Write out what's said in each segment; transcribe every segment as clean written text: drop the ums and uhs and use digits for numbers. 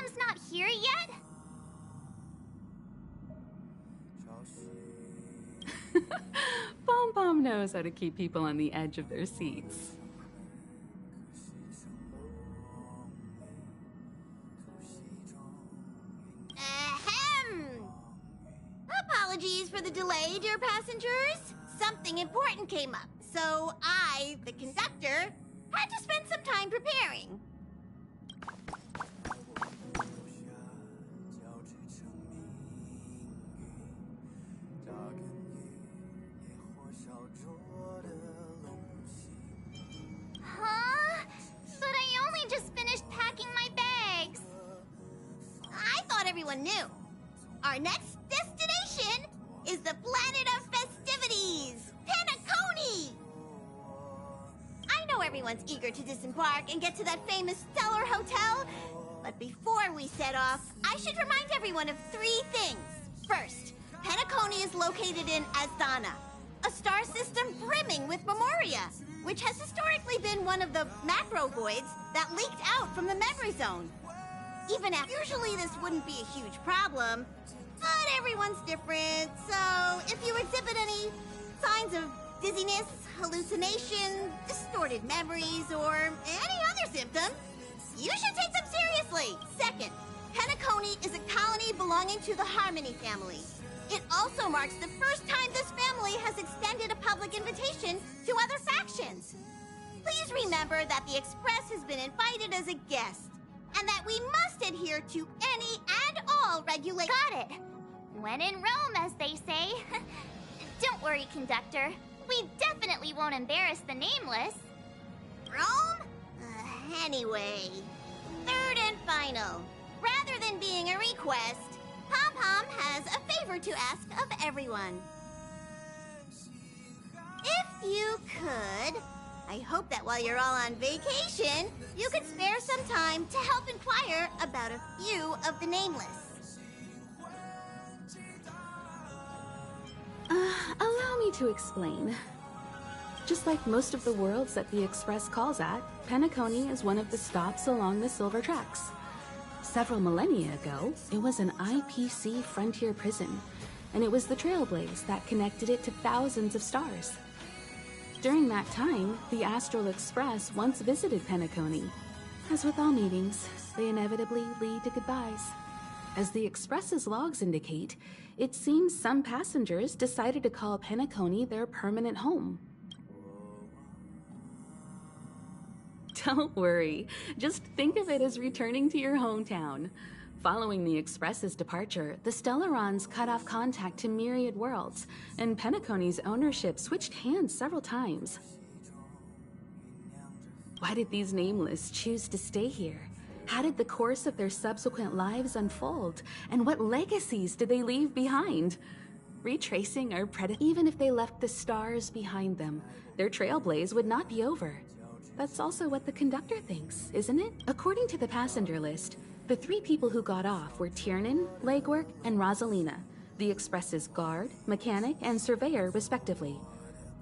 Pom's not here yet? Pom knows how to keep people on the edge of their seats. Ahem! Apologies for the delay, dear passengers. Something important came up, so I, the conductor, had to spend some time preparing. Huh? But I only just finished packing my bags. I thought everyone knew. Our next destination is the planet of festivities, Penacony! I know everyone's eager to disembark and get to that famous Stellar Hotel, but before we set off, I should remind everyone of 3 things. First, Penacony is located in Asdana, a star system brimming with memoria, which has historically been one of the macro voids that leaked out from the memory zone. Even after, usually this wouldn't be a huge problem, but everyone's different, so if you exhibit any signs of dizziness, hallucination, distorted memories, or any other symptom, you should take them seriously. Second, Penacony is a colony belonging to the Harmony family. It also marks the first time this family has extended a public invitation to other factions. Please remember that the Express has been invited as a guest, and that we must adhere to any and all regulations. Got it. When in Rome, as they say. Don't worry, conductor. We definitely won't embarrass the nameless. Rome? Anyway, third and final. Rather than being a request, Pom has a favor to ask of everyone. If you could, I hope that while you're all on vacation, you could spare some time to help inquire about a few of the nameless. Allow me to explain. Just like most of the worlds that the Express calls at, Penacony is one of the stops along the Silver Tracks. Several millennia ago, it was an IPC frontier prison, and it was the Trailblaze that connected it to thousands of stars. During that time, the Astral Express once visited Penacony. As with all meetings, they inevitably lead to goodbyes. As the Express's logs indicate, it seems some passengers decided to call Penacony their permanent home. Don't worry, just think of it as returning to your hometown. Following the Express's departure, the Stellarons cut off contact to myriad worlds, and Penacony's ownership switched hands several times. Why did these nameless choose to stay here? How did the course of their subsequent lives unfold? And what legacies did they leave behind? Retracing our even if they left the stars behind them, their trailblaze would not be over. That's also what the conductor thinks, isn't it? According to the passenger list, the 3 people who got off were Tiernan, Legwork, and Rosalina, the Express's guard, mechanic, and surveyor, respectively.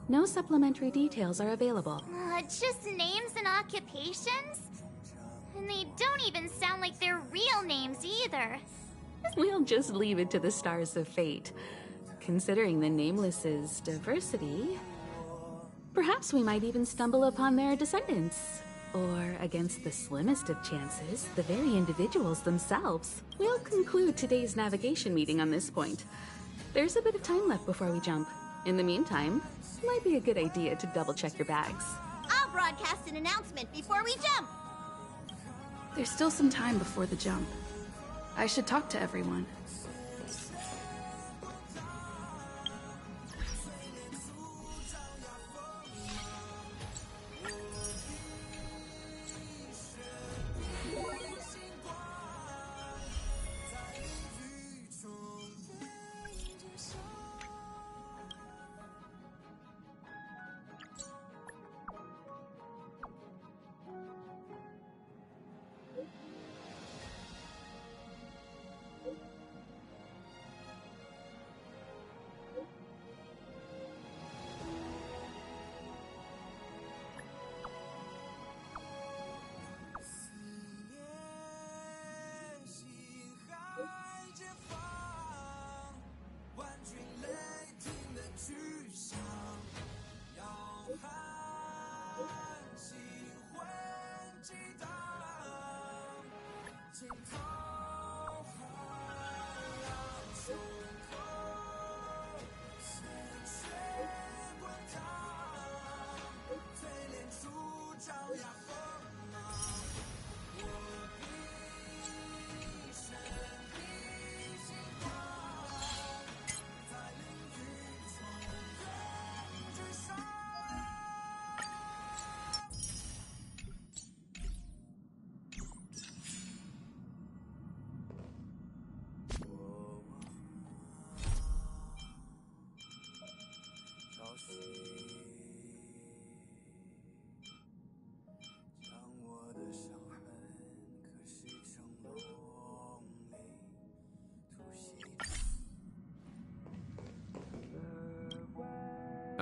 No supplementary details are available. Just names and occupations? And they don't even sound like their real names either. We'll just leave it to the stars of fate. Considering the Nameless's diversity, perhaps we might even stumble upon their descendants. Or, against the slimmest of chances, the very individuals themselves. We'll conclude today's navigation meeting on this point. There's a bit of time left before we jump. In the meantime, it might be a good idea to double-check your bags. I'll broadcast an announcement before we jump. There's still some time before the jump. I should talk to everyone.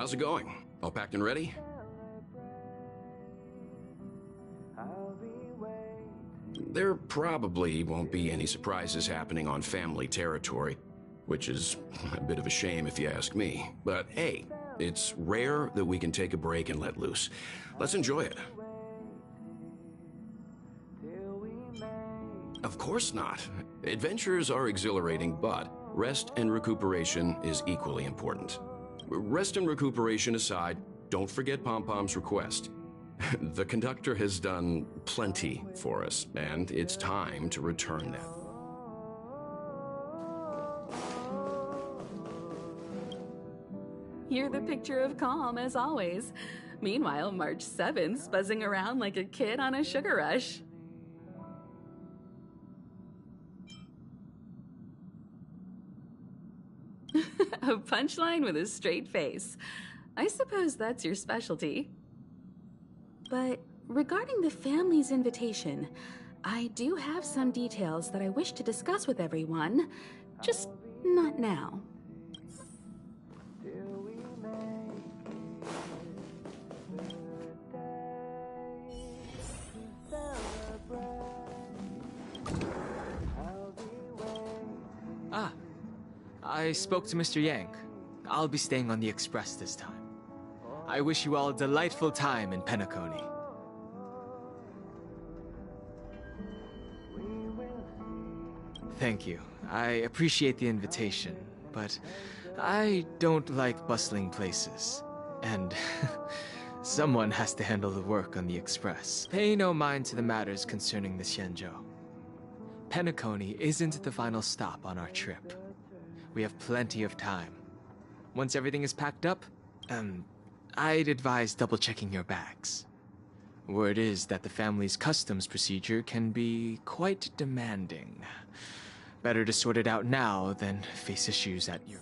How's it going? All packed and ready? There probably won't be any surprises happening on family territory, which is a bit of a shame if you ask me. But hey, it's rare that we can take a break and let loose. Let's enjoy it. Of course not. Adventures are exhilarating, but rest and recuperation is equally important. Rest and recuperation aside, don't forget Pom-Pom's request. The conductor has done plenty for us, and it's time to return that. You're the picture of calm, as always. Meanwhile, March 7th's buzzing around like a kid on a sugar rush. A punchline with a straight face. I suppose that's your specialty. But regarding the family's invitation, I do have some details that I wish to discuss with everyone, just not now. Ah, I spoke to Mr. Yang. I'll be staying on the Express this time. I wish you all a delightful time in Penacony. Thank you. I appreciate the invitation, but I don't like bustling places. And someone has to handle the work on the Express. Pay no mind to the matters concerning the Xianzhou. Penacony isn't the final stop on our trip. We have plenty of time. Once everything is packed up, I'd advise double-checking your bags. Word is that the family's customs procedure can be quite demanding. Better to sort it out now than face issues at your...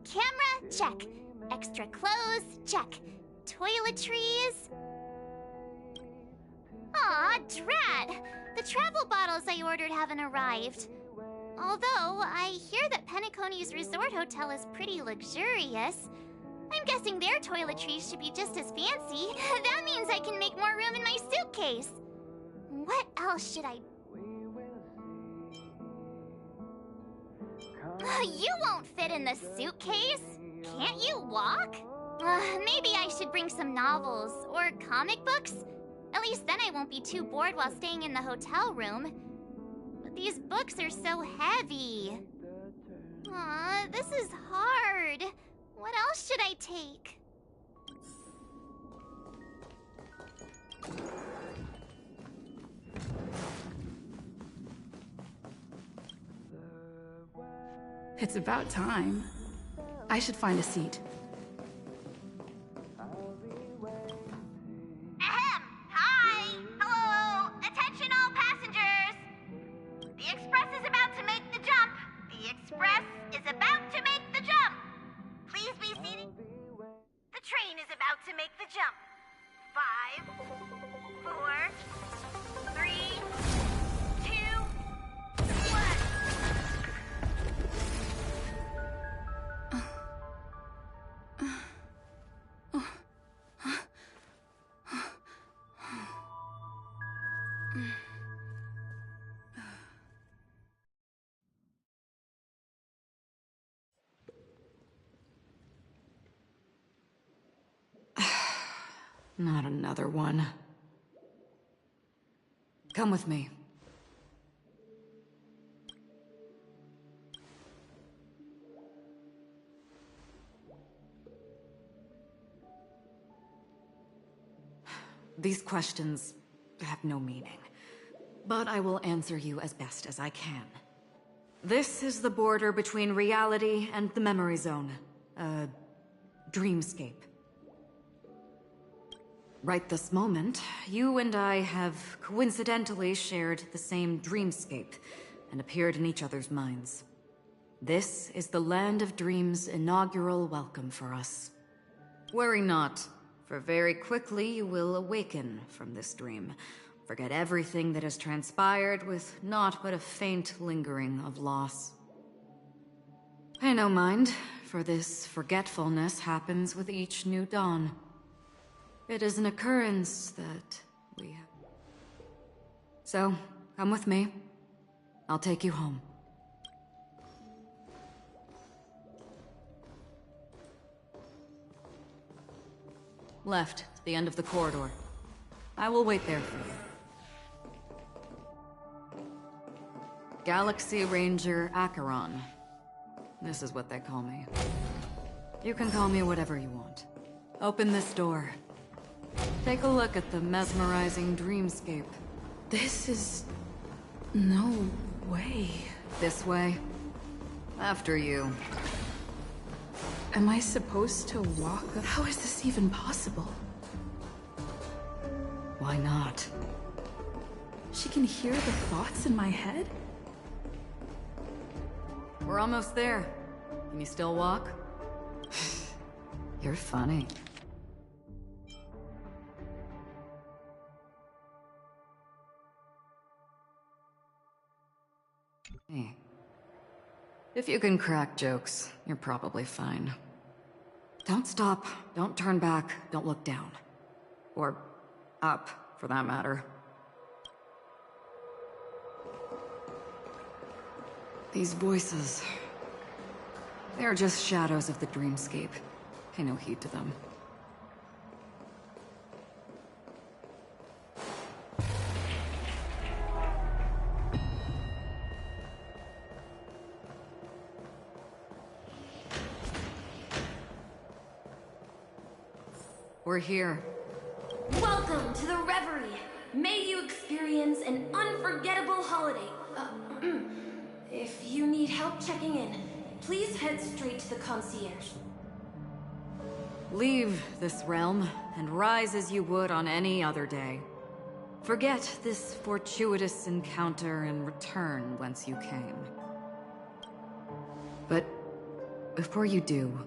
Camera, check. Extra clothes, check. Toiletries. Aw, drat! The travel bottles I ordered haven't arrived. Although, I hear that Penacony's resort hotel is pretty luxurious. I'm guessing their toiletries should be just as fancy. That means I can make more room in my suitcase. What else should I... You won't fit in the suitcase. Can't you walk? Maybe I should bring some novels or comic books. At least then I won't be too bored while staying in the hotel room. But these books are so heavy. Aw, this is hard. What else should I take? It's about time. I should find a seat. Ahem! Hi! Hello! Attention all passengers! The Express is about to make the jump! The Express is about to make the jump! Please be seated. The train is about to make the jump. 5, 4, 3, 2, 1. Not another one. Come with me. These questions have no meaning, but I will answer you as best as I can. This is the border between reality and the memory zone, a dreamscape. Right this moment, you and I have coincidentally shared the same dreamscape and appeared in each other's minds. This is the Land of Dreams' inaugural welcome for us. Worry not, for very quickly you will awaken from this dream, forget everything that has transpired with naught but a faint lingering of loss. Pay no mind, for this forgetfulness happens with each new dawn. It is an occurrence that we have. So, come with me. I'll take you home. Left, to the end of the corridor. I will wait there for you. Galaxy Ranger Acheron. This is what they call me. You can call me whatever you want. Open this door. Take a look at the mesmerizing dreamscape. This is... no way. This way. After you. Am I supposed to walk up? How is this even possible? Why not? She can hear the thoughts in my head? We're almost there. Can you still walk? You're funny. Hey. If you can crack jokes, you're probably fine. Don't stop, don't turn back, don't look down. Or up, for that matter. These voices... they're just shadows of the dreamscape. Pay no heed to them. We're here. Welcome to the Reverie. May you experience an unforgettable holiday. If you need help checking in, please head straight to the concierge. Leave this realm, and rise as you would on any other day. Forget this fortuitous encounter and return whence you came. But before you do...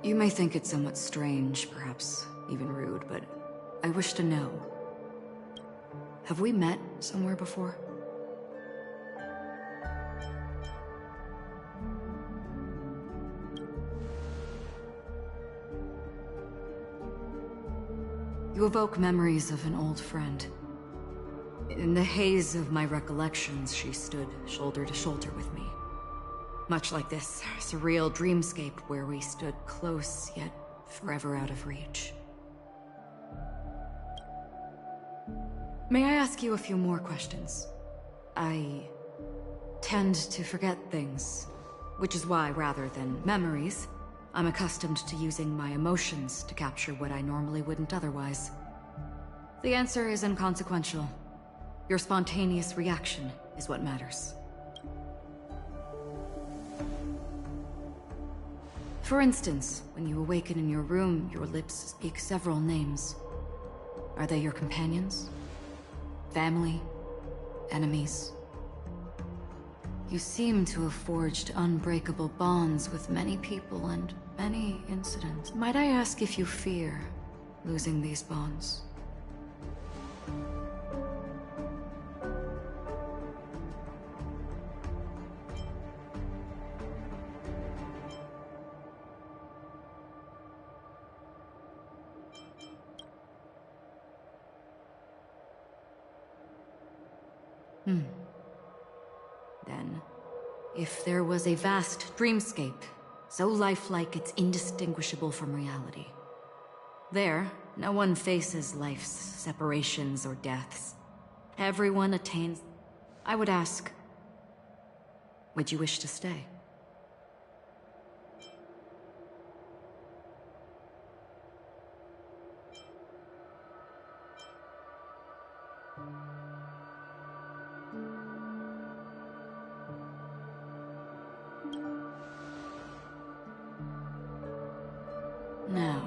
you may think it somewhat strange, perhaps even rude, but I wish to know. Have we met somewhere before? You evoke memories of an old friend. In the haze of my recollections, she stood shoulder to shoulder with me. Much like this surreal dreamscape where we stood close, yet forever out of reach. May I ask you a few more questions? I tend to forget things, which is why, rather than memories, I'm accustomed to using my emotions to capture what I normally wouldn't otherwise. The answer is inconsequential. Your spontaneous reaction is what matters. For instance, when you awaken in your room, your lips speak several names. Are they your companions? Family? Enemies? You seem to have forged unbreakable bonds with many people and many incidents. Might I ask if you fear losing these bonds? Then, if there was a vast dreamscape, so lifelike it's indistinguishable from reality. There, no one faces life's separations or deaths. Everyone attains... I would ask, would you wish to stay? Now,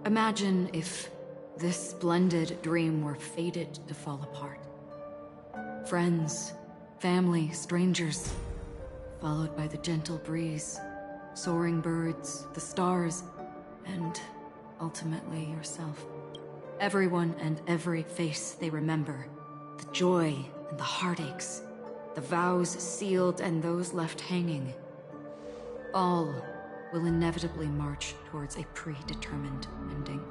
imagine if this splendid dream were fated to fall apart. Friends, family, strangers, followed by the gentle breeze, soaring birds, the stars, and ultimately yourself. Everyone and every face they remember, the joy and the heartaches, the vows sealed and those left hanging, all will inevitably march towards a predetermined ending.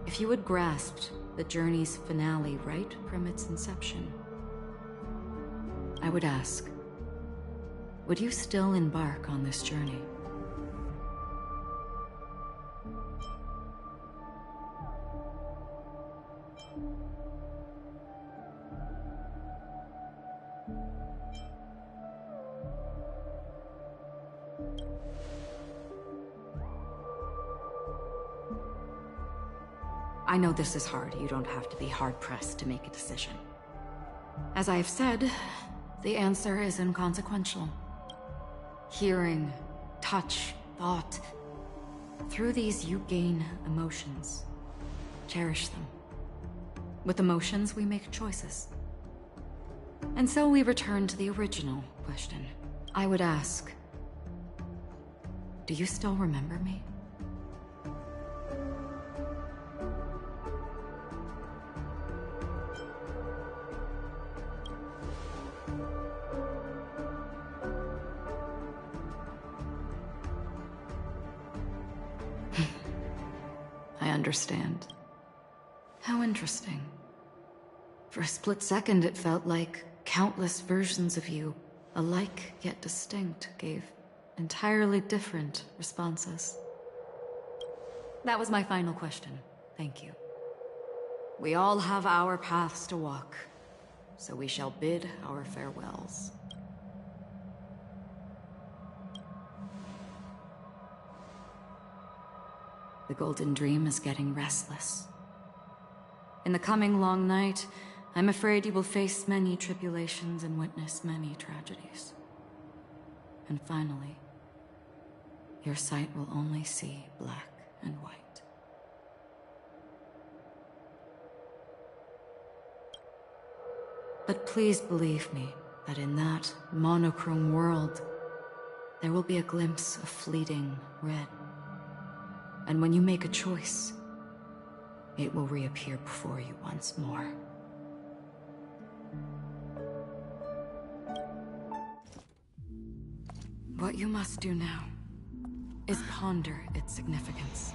If you had grasped the journey's finale right from its inception, I would ask, would you still embark on this journey? I know this is hard. You don't have to be hard-pressed to make a decision. As I have said, the answer is inconsequential. Hearing, touch, thought. Through these, you gain emotions. Cherish them. With emotions, we make choices. And so we return to the original question. I would ask, do you still remember me? I understand. How interesting. For a split second, it felt like countless versions of you, alike yet distinct, gave entirely different responses. That was my final question. Thank you. We all have our paths to walk, so we shall bid our farewells. The Golden Dream is getting restless. In the coming long night, I'm afraid you will face many tribulations and witness many tragedies. And finally, your sight will only see black and white. But please believe me that in that monochrome world, there will be a glimpse of fleeting red. And when you make a choice, it will reappear before you once more. What you must do now is ponder its significance.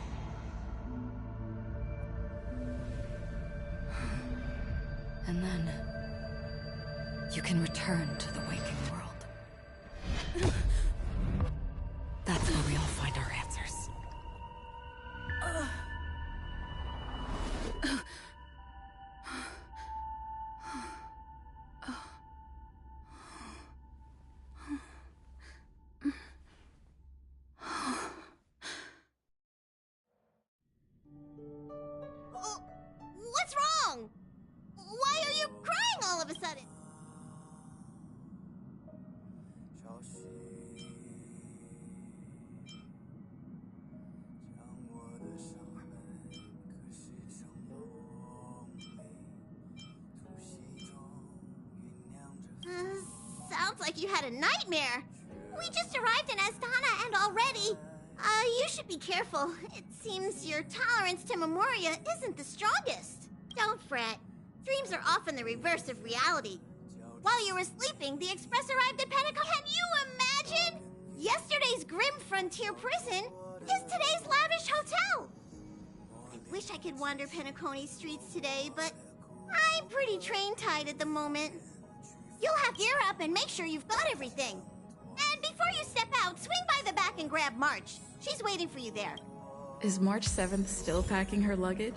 And then you can return to the waking world. That's where we all find our answers. What's wrong? Why are you crying all of a sudden? Sounds like you had a nightmare. We just arrived in Astana and already... you should be careful. It seems your tolerance to Memoria isn't the strongest. Don't fret. Dreams are often the reverse of reality. While you were sleeping, the Express arrived at Penacony. Can you imagine? Yesterday's grim frontier prison is today's lavish hotel. I wish I could wander Penacony streets today, but I'm pretty train-tied at the moment. You'll have to gear up and make sure you've got everything. And before you step out, swing by the back and grab March. She's waiting for you there. Is March 7th still packing her luggage?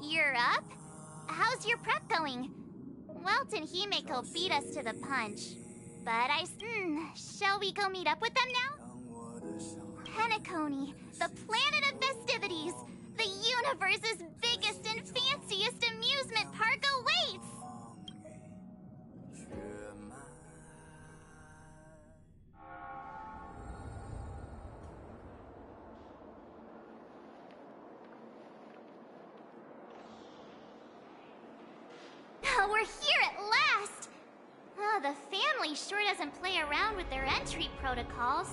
You're up? How's your prep going? Welt and Himeko beat us to the punch. But shall we go meet up with them now? Penacony, the planet of festivities. The universe's biggest and fanciest amusement park awaits! We're here at last! The family sure doesn't play around with their entry protocols.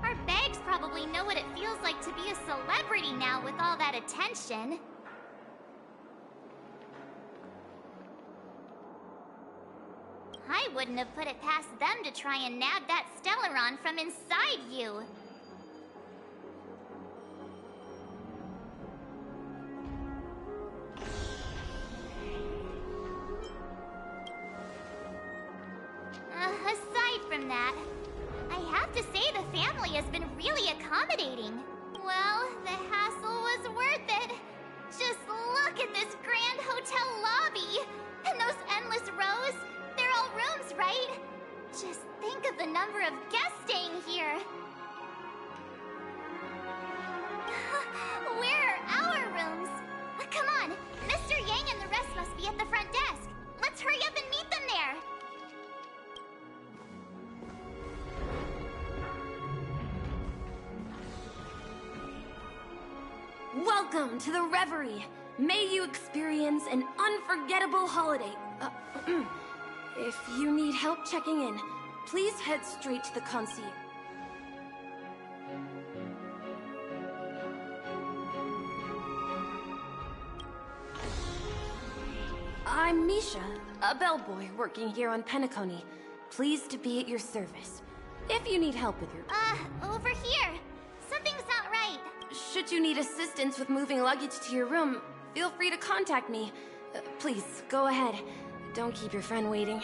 Our bags probably know what it feels like to be a celebrity now with all that attention. I wouldn't have put it past them to try and nab that Stellaron from inside you. Aside from that, I have to say the family has been really accommodating. Well, the hassle was worth it. Just look at this grand hotel lobby! And those endless rows, they're all rooms, right? Just think of the number of guests staying here. Where are our rooms? Come on, Mr. Yang and the rest must be at the front desk. Let's hurry up and meet them there. Welcome to the Reverie. May you experience an unforgettable holiday. If you need help checking in, please head straight to the concierge. I'm Misha, a bellboy working here on Penacony. Pleased to be at your service. If you need help with your... Over here. Something's not right. Should you need assistance with moving luggage to your room, feel free to contact me. Please, go ahead. Don't keep your friend waiting.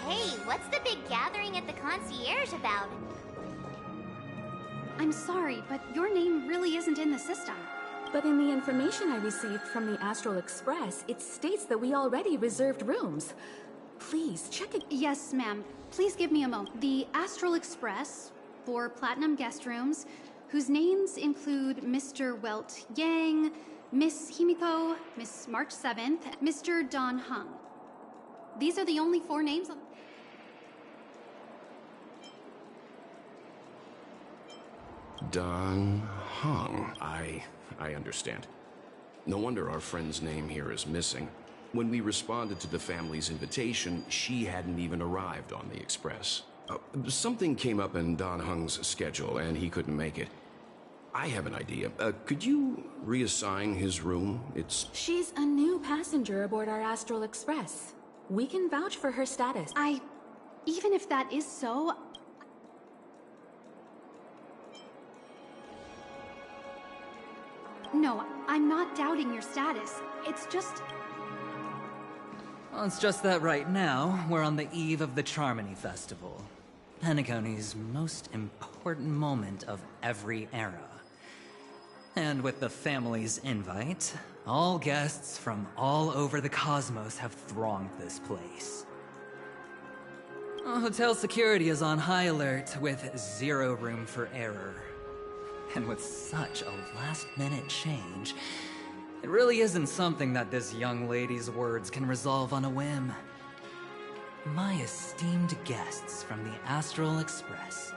Hey, what's the big gathering at the concierge about? I'm sorry, but your name really isn't in the system. But in the information I received from the Astral Express, it states that we already reserved rooms. Please, check it. Yes, ma'am. Please give me a moment. The Astral Express, for Platinum guest rooms, whose names include Mr. Welt Yang, Miss Himiko, Miss March 7th, Mr. Don Hung. These are the only 4 names on... Don Hung. I understand. No wonder our friend's name here is missing. When we responded to the family's invitation, she hadn't even arrived on the Express. Something came up in Don Hung's schedule, and he couldn't make it. I have an idea. Could you reassign his room? She's a new passenger aboard our Astral Express. We can vouch for her status. Even if that is so... No, I'm not doubting your status. It's just... Well, it's just that right now, we're on the eve of the Charmony Festival. Penacony's most important moment of every era. And with the family's invite, all guests from all over the cosmos have thronged this place. Hotel security is on high alert with 0 room for error. And with such a last-minute change, it really isn't something that this young lady's words can resolve on a whim. My esteemed guests from the Astral Express,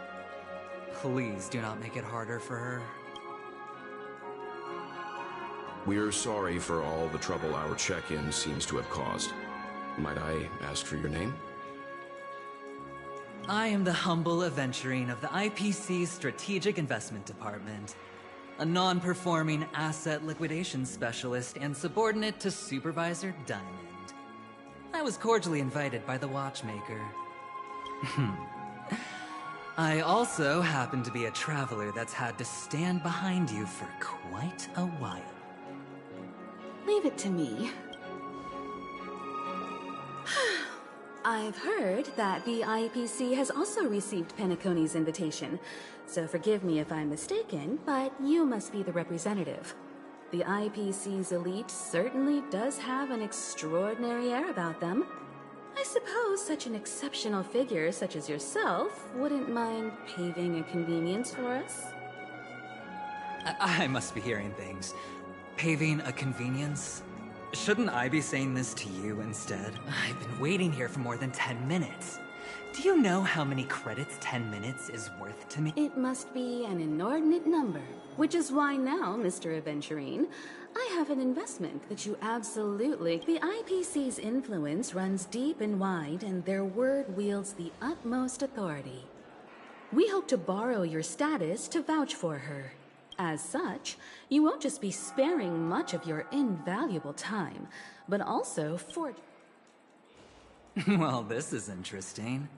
please do not make it harder for her. We're sorry for all the trouble our check-in seems to have caused. Might I ask for your name? I am the humble aventurine of the IPC's Strategic Investment Department, a non-performing asset liquidation specialist and subordinate to Supervisor Diamond. I was cordially invited by the watchmaker. I also happen to be a traveler that's had to stand behind you for quite a while. Leave it to me. I've heard that the IPC has also received Penacony's invitation, so forgive me if I'm mistaken, but you must be the representative. The IPC's elite certainly does have an extraordinary air about them. I suppose such an exceptional figure such as yourself wouldn't mind paving a convenience for us? I must be hearing things. Paving a convenience? Shouldn't I be saying this to you instead? I've been waiting here for more than 10 minutes. Do you know how many credits 10 minutes is worth to me? It must be an inordinate number, which is why now, Mr. Aventurine, I have an investment that you absolutely... The IPC's influence runs deep and wide, and their word wields the utmost authority. We hope to borrow your status to vouch for her. As such, you won't just be sparing much of your invaluable time, but also for... Well, this is interesting.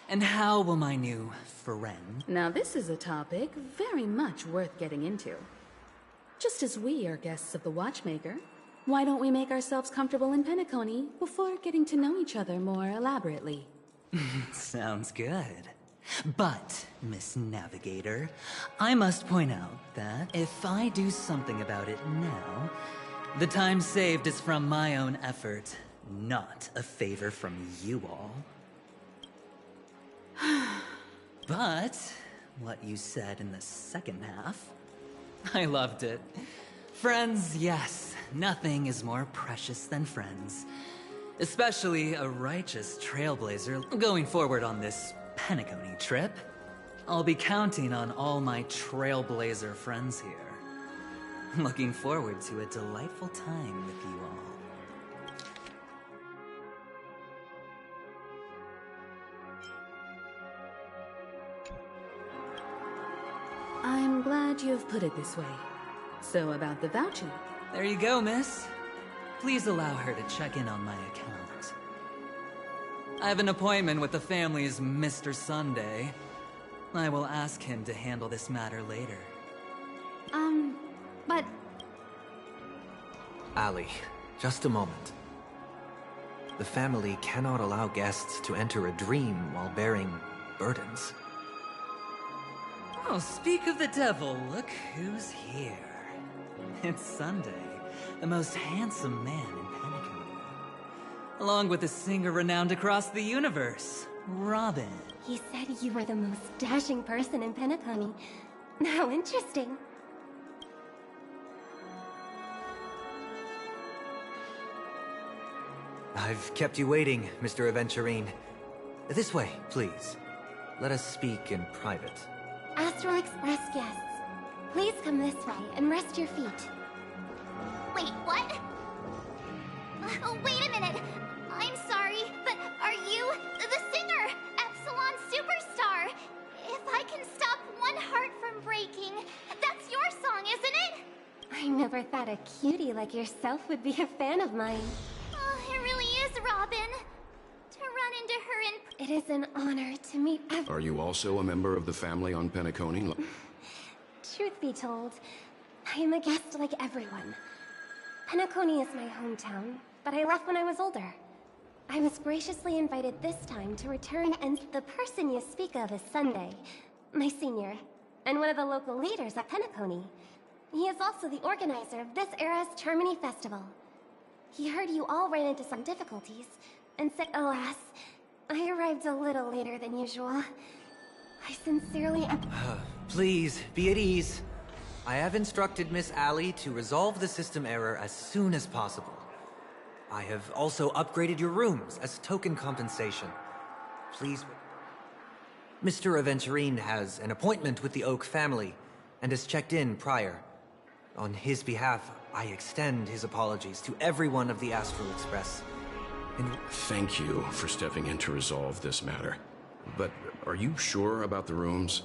And how will my new friend... Now this is a topic very much worth getting into. Just as we are guests of the Watchmaker, why don't we make ourselves comfortable in Penacony before getting to know each other more elaborately? Sounds good. But, Miss Navigator, I must point out that if I do something about it now, the time saved is from my own effort, not a favor from you all. But, what you said in the second half, I loved it. Friends, yes, nothing is more precious than friends. Especially a righteous trailblazer going forward on this Penacony trip. I'll be counting on all my trailblazer friends here. Looking forward to a delightful time with you all. I'm glad you've put it this way. So about the vouching. There you go, miss. Please allow her to check in on my account. I have an appointment with the family's Mr. Sunday. I will ask him to handle this matter later. But... Ali, just a moment. The family cannot allow guests to enter a dream while bearing burdens. Oh, speak of the devil, look who's here. It's Sunday, the most handsome man in Penacony. Along with a singer renowned across the universe, Robin. He said you were the most dashing person in Penacony. How interesting. I've kept you waiting, Mr. Aventurine. This way, please. Let us speak in private. Astral Express guests, please come this way and rest your feet. Wait, what? Oh, wait a minute. I'm sorry, but are you the singer, Epsilon Superstar? If I can stop one heart from breaking, that's your song, isn't it? I never thought a cutie like yourself would be a fan of mine. Oh, it really is, Robin. To run into her in... It is an honor to meet Are you also a member of the family on Penacony? Truth be told, I am a guest like everyone. Penacony is my hometown, but I left when I was older. I was graciously invited this time to return, and the person you speak of is Sunday, my senior, and one of the local leaders at Penacony. He is also the organizer of this era's Charmony Festival. He heard you all ran into some difficulties, and said, alas, I arrived a little later than usual. I sincerely... Please, be at ease. I have instructed Miss Ali to resolve the system error as soon as possible. I have also upgraded your rooms as token compensation. Please... Mr. Aventurine has an appointment with the Oak family and has checked in prior. On his behalf, I extend his apologies to everyone of the Astral Express. Thank you for stepping in to resolve this matter. But are you sure about the rooms?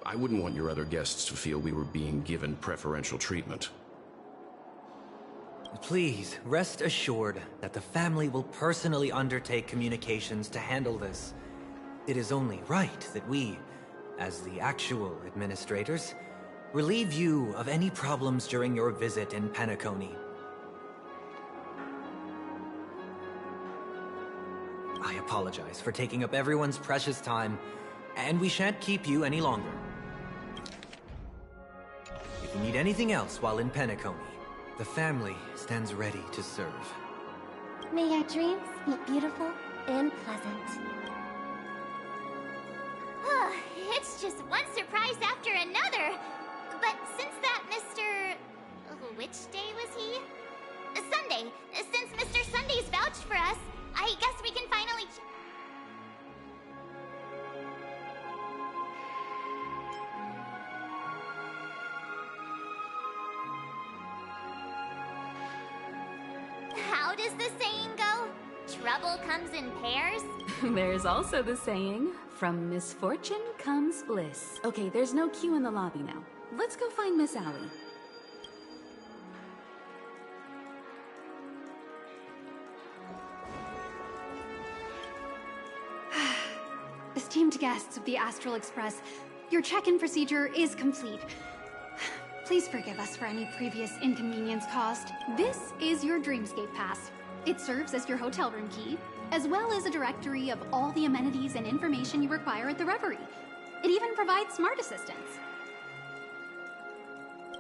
I wouldn't want your other guests to feel we were being given preferential treatment. Please, rest assured that the family will personally undertake communications to handle this. It is only right that we, as the actual administrators, relieve you of any problems during your visit in Penacony. I apologize for taking up everyone's precious time, and we shan't keep you any longer. If you need anything else while in Penacony, the family stands ready to serve. May your dreams be beautiful and pleasant. It's just one surprise after another. But since that Mr. Which day was he? Sunday. Since Mr. Sunday's vouched for us, I guess we can finally... How does the saying go? Trouble comes in pairs? There's also the saying, from misfortune comes bliss. Okay, there's no queue in the lobby now. Let's go find Miss Allie. Esteemed guests of the Astral Express, your check-in procedure is complete. Please forgive us for any previous inconvenience caused. This is your Dreamscape Pass. It serves as your hotel room key, as well as a directory of all the amenities and information you require at the Reverie. It even provides smart assistance.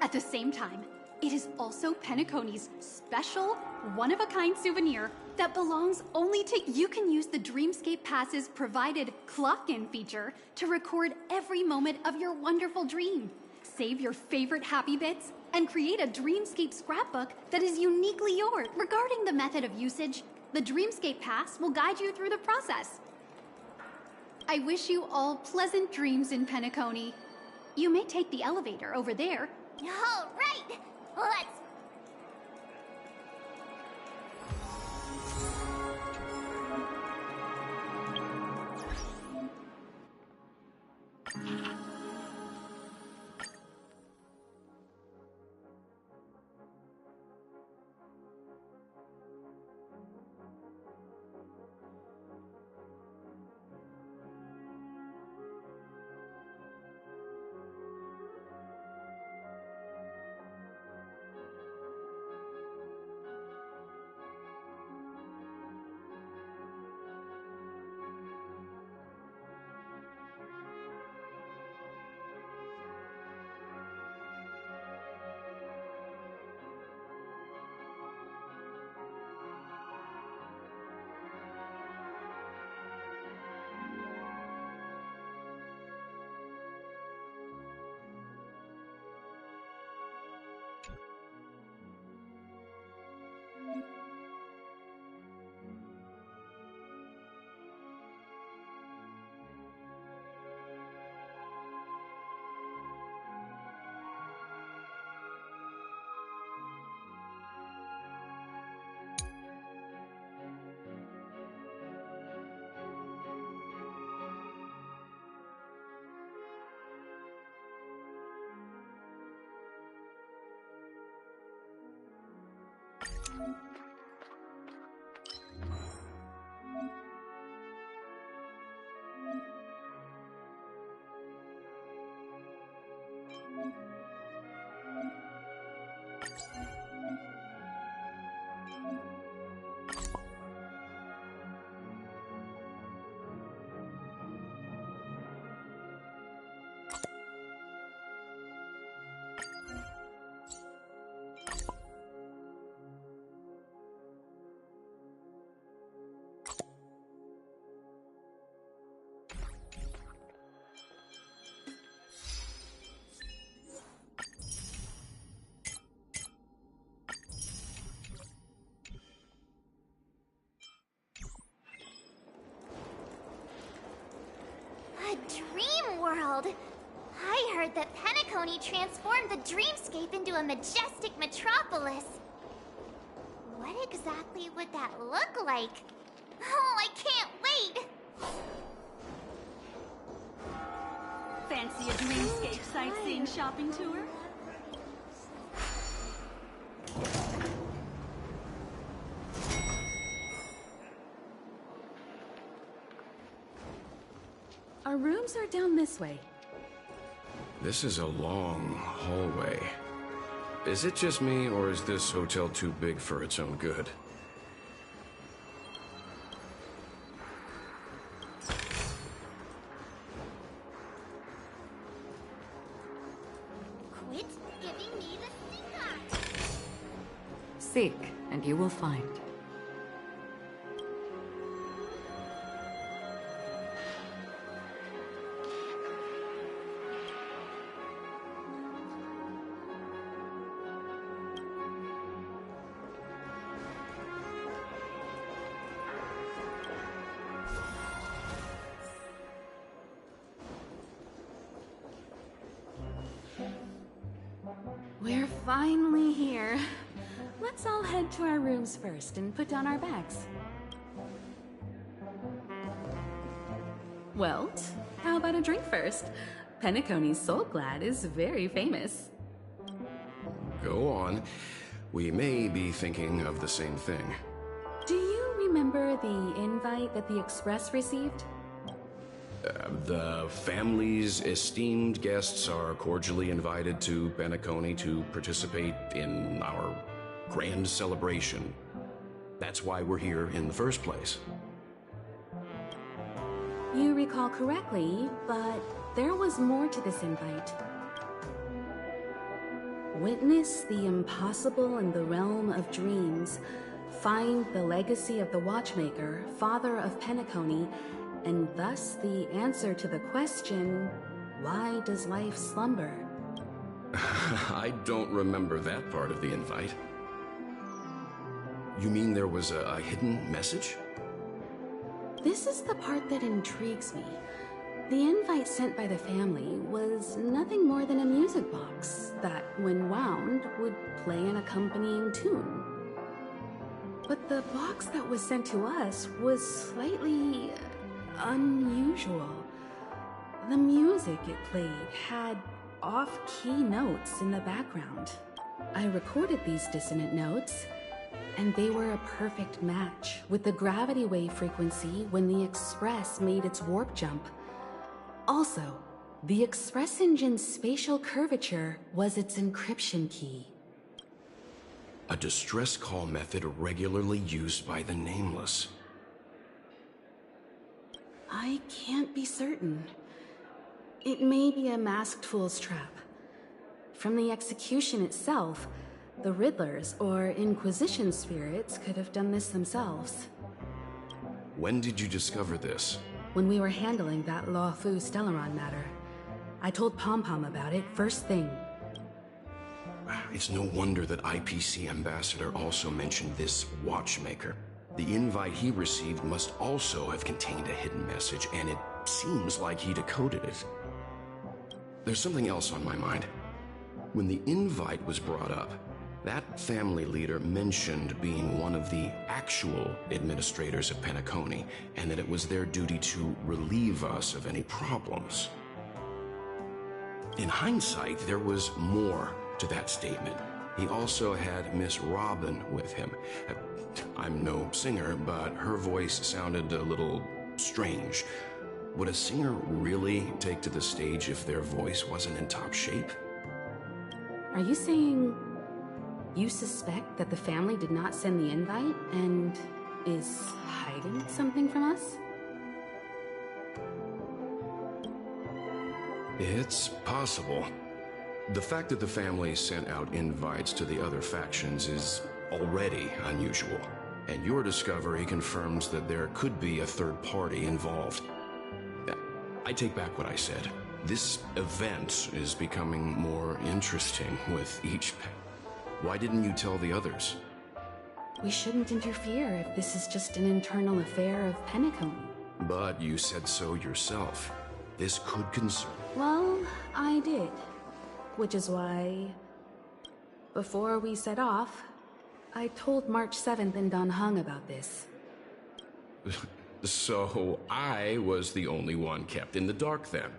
At the same time, it is also Penacony's special, one-of-a-kind souvenir that belongs only to... You can use the Dreamscape Pass's provided clock-in feature to record every moment of your wonderful dream. Save your favorite happy bits and create a Dreamscape scrapbook that is uniquely yours. Regarding the method of usage, the Dreamscape Pass will guide you through the process. I wish you all pleasant dreams in Penacony. You may take the elevator over there. All right, let's... A dream world! I heard that Penacony transformed the dreamscape into a majestic metropolis. What exactly would that look like? Oh, I can't wait! Fancy a dreamscape sightseeing shopping tour? Our rooms are down this way. This is a long hallway. Is it just me, or is this hotel too big for its own good? Quit giving me the stink eye. Seek, and you will find. finally here. Let's all head to our rooms first and put down our bags. Well, how about a drink first? Penacony's Soul Glad is very famous. Go on. We may be thinking of the same thing. Do you remember the invite that the Express received? The family's esteemed guests are cordially invited to Penacony to participate in our grand celebration. That's why we're here in the first place. You recall correctly, but there was more to this invite. Witness the impossible in the realm of dreams. Find the legacy of the Watchmaker, father of Penacony, and thus the answer to the question, why does life slumber? I don't remember that part of the invite. You mean there was a hidden message? This is the part that intrigues me. The invite sent by the family was nothing more than a music box that, when wound, would play an accompanying tune. But the box that was sent to us was slightly unusual. The music it played had off-key notes in the background. I recorded these dissonant notes, and they were a perfect match with the gravity wave frequency when the Express made its warp jump. Also, the Express engine's spatial curvature was its encryption key. A distress call method regularly used by the Nameless. I can't be certain. It may be a masked fool's trap. From the execution itself, the Riddlers or Inquisition spirits could have done this themselves. When did you discover this? When we were handling that Lawfu Stellaron matter. I told Pom-Pom about it first thing. It's no wonder that IPC Ambassador also mentioned this Watchmaker. The invite he received must also have contained a hidden message, and it seems like he decoded it. There's something else on my mind. When the invite was brought up, that family leader mentioned being one of the actual administrators of Penacony, and that it was their duty to relieve us of any problems. In hindsight, there was more to that statement. He also had Miss Robin with him. I'm no singer, but her voice sounded a little strange. Would a singer really take to the stage if their voice wasn't in top shape? Are you saying you suspect that the family did not send the invite and is hiding something from us? It's possible. The fact that the family sent out invites to the other factions is already unusual, and your discovery confirms that there could be a third party involved. I take back what I said. This event is becoming more interesting with each... Why didn't you tell the others? We shouldn't interfere if this is just an internal affair of Penacony. But you said so yourself. This could concern... Well, I did. Which is why, before we set off, I told March 7th and Dan Heng about this. So I was the only one kept in the dark then.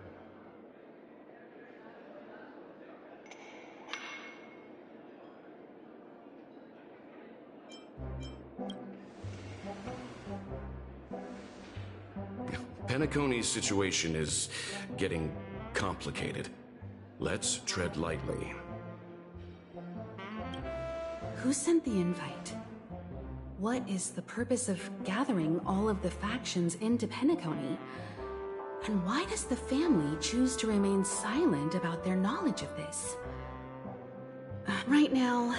Penacony's situation is getting complicated. Let's tread lightly. Who sent the invite? What is the purpose of gathering all of the factions into Penacony? And why does the family choose to remain silent about their knowledge of this? Right now,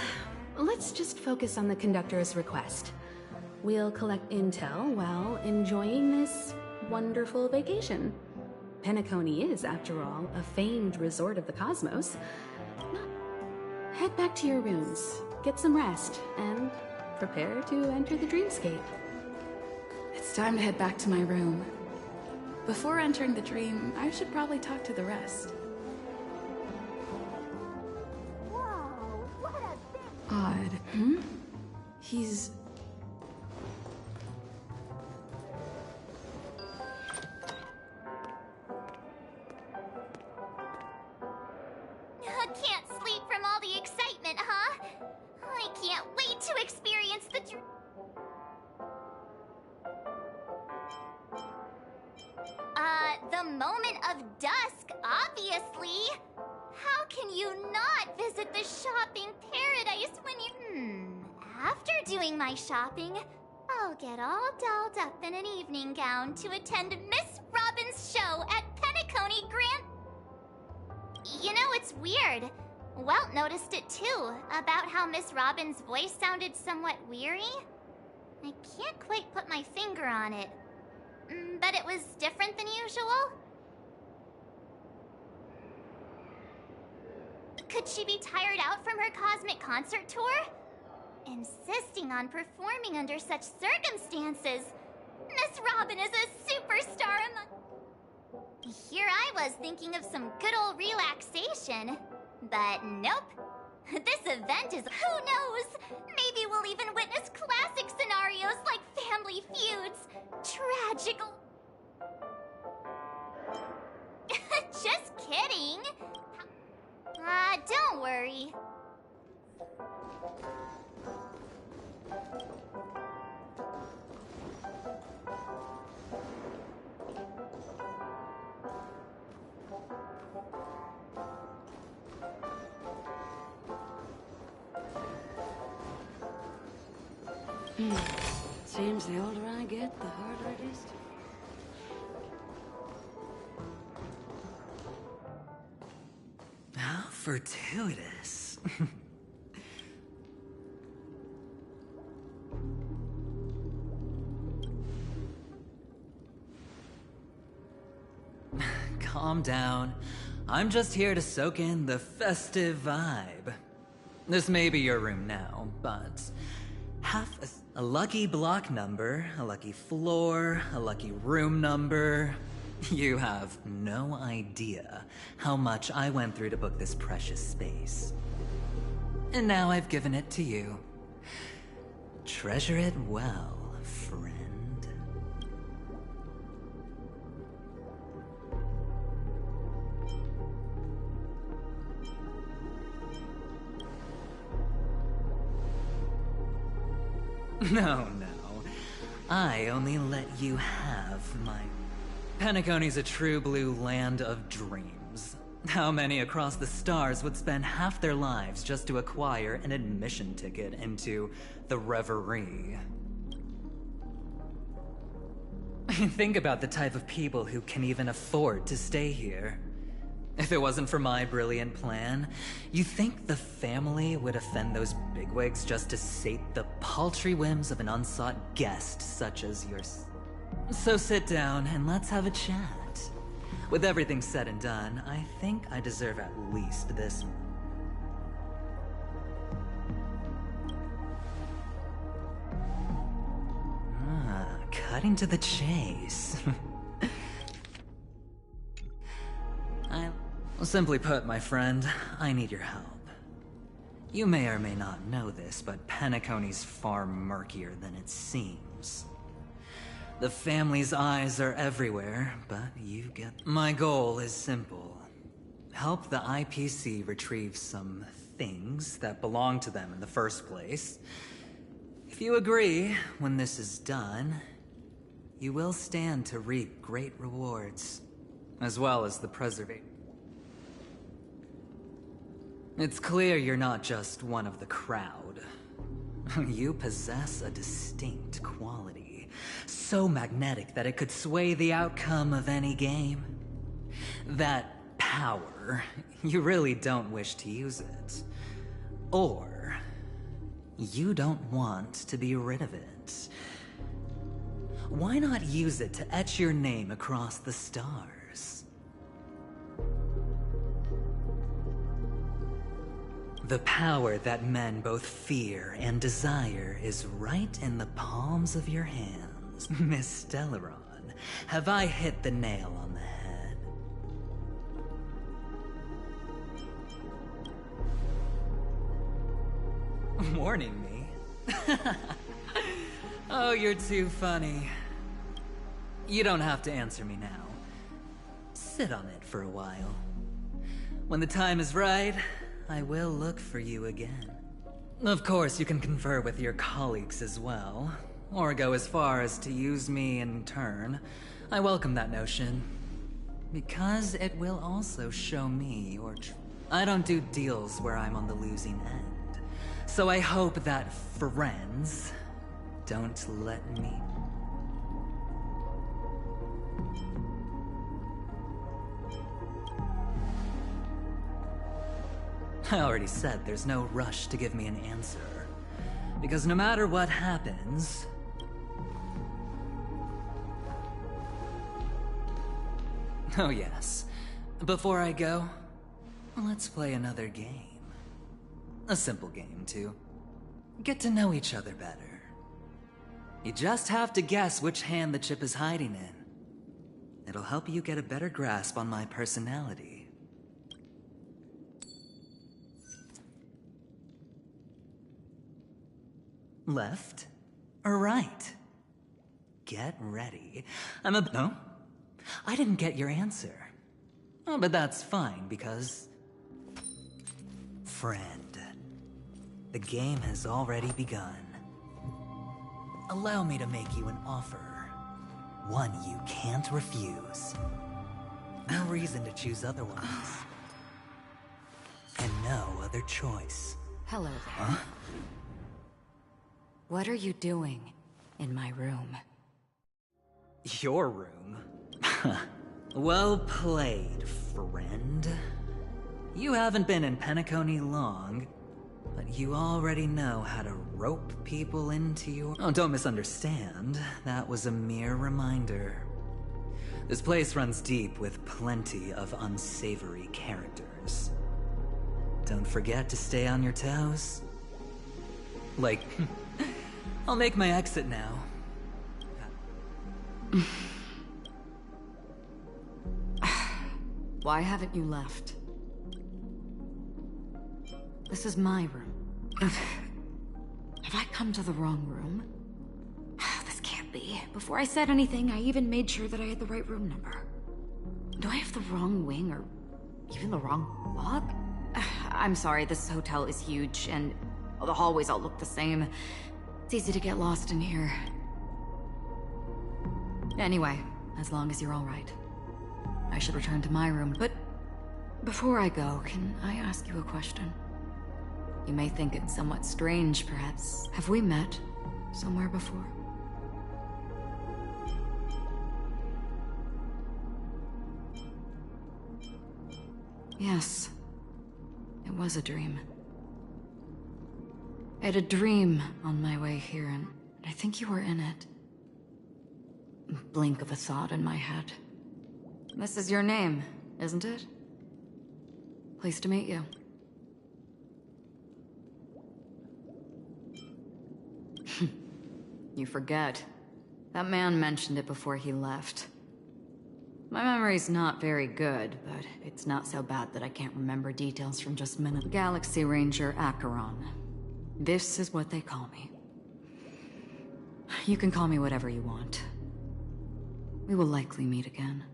let's just focus on the conductor's request. We'll collect intel while enjoying this wonderful vacation. Penacony is, after all, a famed resort of the cosmos. Now, head back to your rooms, get some rest, and prepare to enter the dreamscape. It's time to head back to my room. Before entering the dream, I should probably talk to the rest. Whoa, He's... Can't sleep from all the excitement, huh? I can't wait to experience the moment of dusk, obviously. How can you not visit the shopping paradise when you... After doing my shopping, I'll get all dolled up in an evening gown to attend Miss Robin's show at Penacony Grand... You know, it's weird. Welt noticed it too, about how Miss Robin's voice sounded somewhat weary. I can't quite put my finger on it. But it was different than usual? Could she be tired out from her cosmic concert tour? Insisting on performing under such circumstances. Miss Robin is a superstar among... Here I was thinking of some good old relaxation. But nope. This event is... Who knows? Maybe we'll even witness classic scenarios like Family Feuds. Tragical... Just kidding. Don't worry. Seems the older I get, the harder it is to... How fortuitous. Calm down. I'm just here to soak in the festive vibe. This may be your room now, but half a lucky block number, a lucky floor, a lucky room number. You have no idea how much I went through to book this precious space. And now I've given it to you. Treasure it well, friend. No. I only let you have my... Penacony's a true blue land of dreams. How many across the stars would spend half their lives just to acquire an admission ticket into the Reverie? Think about the type of people who can even afford to stay here. If it wasn't for my brilliant plan, you think the family would offend those bigwigs just to sate the paltry whims of an unsought guest such as yours? So sit down and let's have a chat. With everything said and done, I think I deserve at least this. Cutting to the chase. Simply put, my friend, I need your help. You may or may not know this, but Penacony's far murkier than it seems. The family's eyes are everywhere, but you get... My goal is simple. Help the IPC retrieve some things that belong to them in the first place. If you agree, when this is done, you will stand to reap great rewards, as well as the preservation. It's clear you're not just one of the crowd. You possess a distinct quality, so magnetic that it could sway the outcome of any game. That power, you really don't wish to use it. Or, you don't want to be rid of it. Why not use it to etch your name across the stars? The power that men both fear and desire is right in the palms of your hands. Miss Stellaron, have I hit the nail on the head? Warning me? Oh, you're too funny. You don't have to answer me now. Sit on it for a while. When the time is right, I will look for you again. Of course, you can confer with your colleagues as well, or go as far as to use me in turn. I welcome that notion, because it will also show me your I don't do deals where I'm on the losing end. So I hope that friends don't let me... I already said there's no rush to give me an answer. Because no matter what happens... Oh yes. Before I go, let's play another game. A simple game, too. Get to know each other better. You just have to guess which hand the chip is hiding in. It'll help you get a better grasp on my personality. Left or right? Get ready. No? I didn't get your answer. Oh, but that's fine, because... Friend, the game has already begun. Allow me to make you an offer. One you can't refuse. No reason to choose otherwise. And no other choice. Hello there. Huh? What are you doing in my room? Your room? Well played, friend. You haven't been in Penacony long, but you already know how to rope people into your... Oh, don't misunderstand. That was a mere reminder. This place runs deep with plenty of unsavory characters. Don't forget to stay on your toes. Like, I'll make my exit now. Why haven't you left? This is my room. Have I come to the wrong room? This can't be. Before I said anything, I even made sure that I had the right room number. Do I have the wrong wing or even the wrong log? I'm sorry, this hotel is huge and the hallways all look the same. It's easy to get lost in here. Anyway, as long as you're all right. I should return to my room, but before I go, can I ask you a question? You may think it's somewhat strange, perhaps. Have we met somewhere before? Yes. It was a dream. I had a dream on my way here, and I think you were in it. Blink of a thought in my head. This is your name, isn't it? Pleased to meet you. You forget. That man mentioned it before he left. My memory's not very good, but it's not so bad that I can't remember details from just minutes. Galaxy Ranger Acheron. This is what they call me. You can call me whatever you want. We will likely meet again.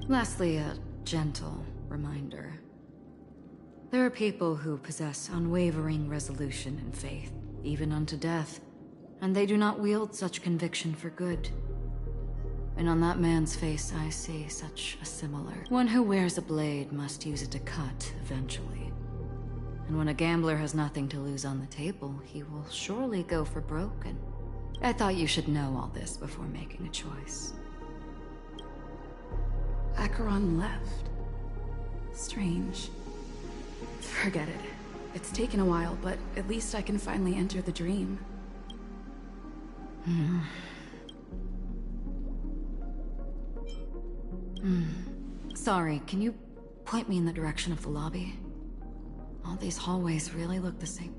Lastly, a gentle reminder. There are people who possess unwavering resolution and faith, even unto death, and they do not wield such conviction for good. And on that man's face I see such a similar. One who wears a blade must use it to cut, eventually. And when a gambler has nothing to lose on the table, he will surely go for broke. I thought you should know all this before making a choice. Acheron left. Strange. Forget it. It's taken a while, but at least I can finally enter the dream. Sorry, can you point me in the direction of the lobby? All these hallways really look the same.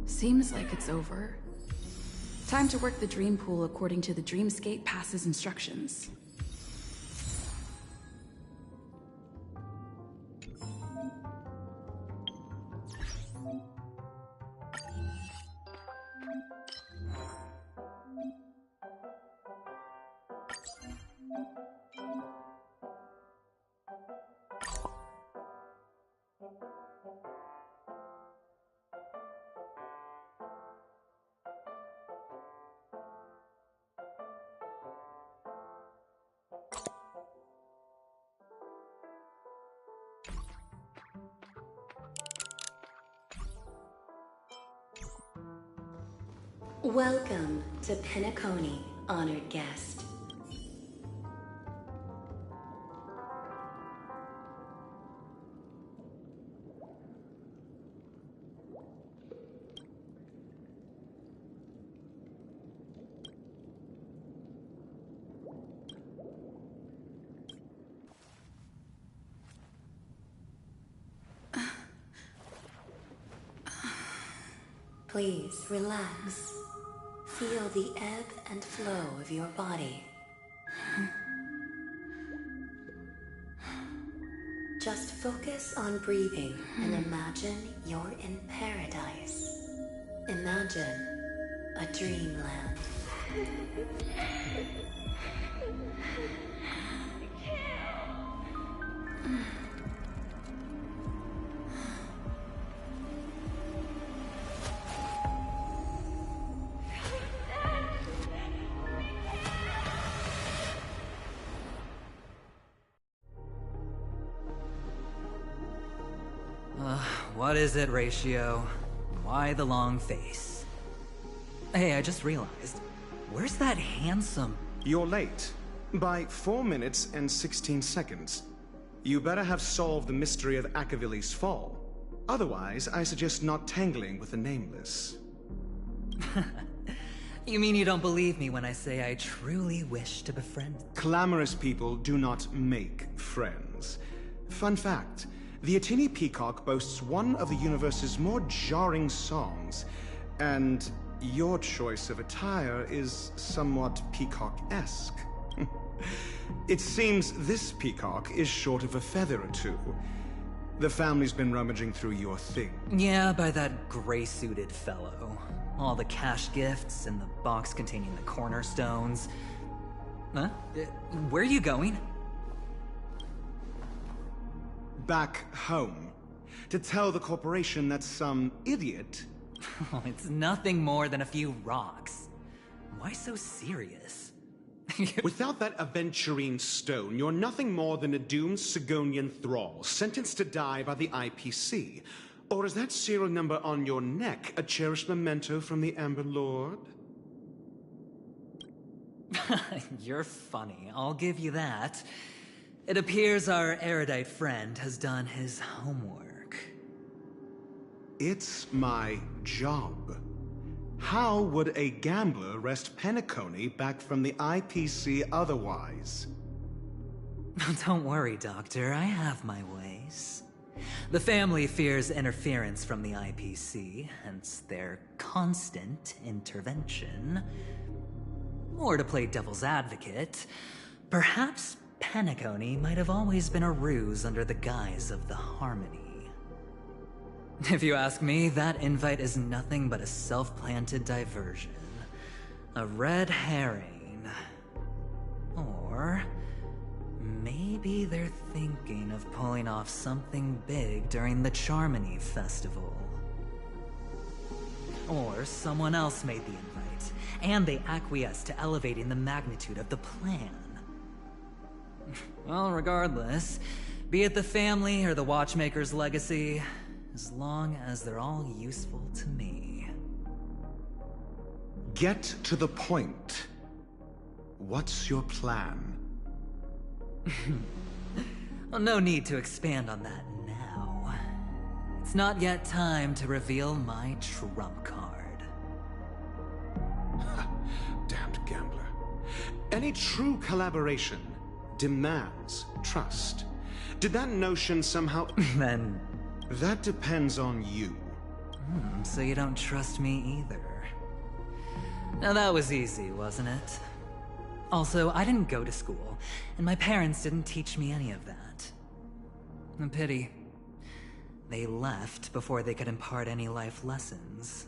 Seems like it's over. Time to work the dream pool according to the Dreamscape Pass's instructions. Welcome to Penacony, honored guest. Please relax. Feel the ebb and flow of your body. Just focus on breathing and imagine you're in paradise. Imagine a dreamland. What is it, Ratio? Why the long face? Hey, I just realized. Where's that handsome... You're late. By 4 minutes and 16 seconds. You better have solved the mystery of Akavili's fall. Otherwise, I suggest not tangling with the Nameless. You mean you don't believe me when I say I truly wish to befriend... Clamorous people do not make friends. Fun fact, the Atini Peacock boasts one of the universe's more jarring songs, and your choice of attire is somewhat peacock-esque. It seems this peacock is short of a feather or two. The family's been rummaging through your thing. Yeah, by that gray-suited fellow. All the cash gifts and the box containing the cornerstones. Huh? Where are you going? Back home. To tell the corporation that some idiot... Oh, it's nothing more than a few rocks. Why so serious? Without that aventurine stone, you're nothing more than a doomed Sigonian thrall, sentenced to die by the IPC. Or is that serial number on your neck a cherished memento from the Amber Lord? You're funny, I'll give you that. It appears our erudite friend has done his homework. It's my job. How would a gambler wrest Penacony back from the IPC otherwise? Don't worry, Doctor. I have my ways. The family fears interference from the IPC, hence their constant intervention. Or to play devil's advocate, perhaps Penacony might have always been a ruse under the guise of the Harmony. If you ask me, that invite is nothing but a self-planted diversion. A red herring. Or maybe they're thinking of pulling off something big during the Charmony Festival. Or someone else made the invite, and they acquiesced to elevating the magnitude of the plan. Well, regardless, be it the family or the Watchmaker's legacy, as long as they're all useful to me. Get to the point. What's your plan? Well, no need to expand on that now. It's not yet time to reveal my trump card. Damned gambler. Any true collaboration demands trust. Did that notion somehow... Then... That depends on you. So you don't trust me either. Now that was easy, wasn't it? Also, I didn't go to school, and my parents didn't teach me any of that. A pity. They left before they could impart any life lessons.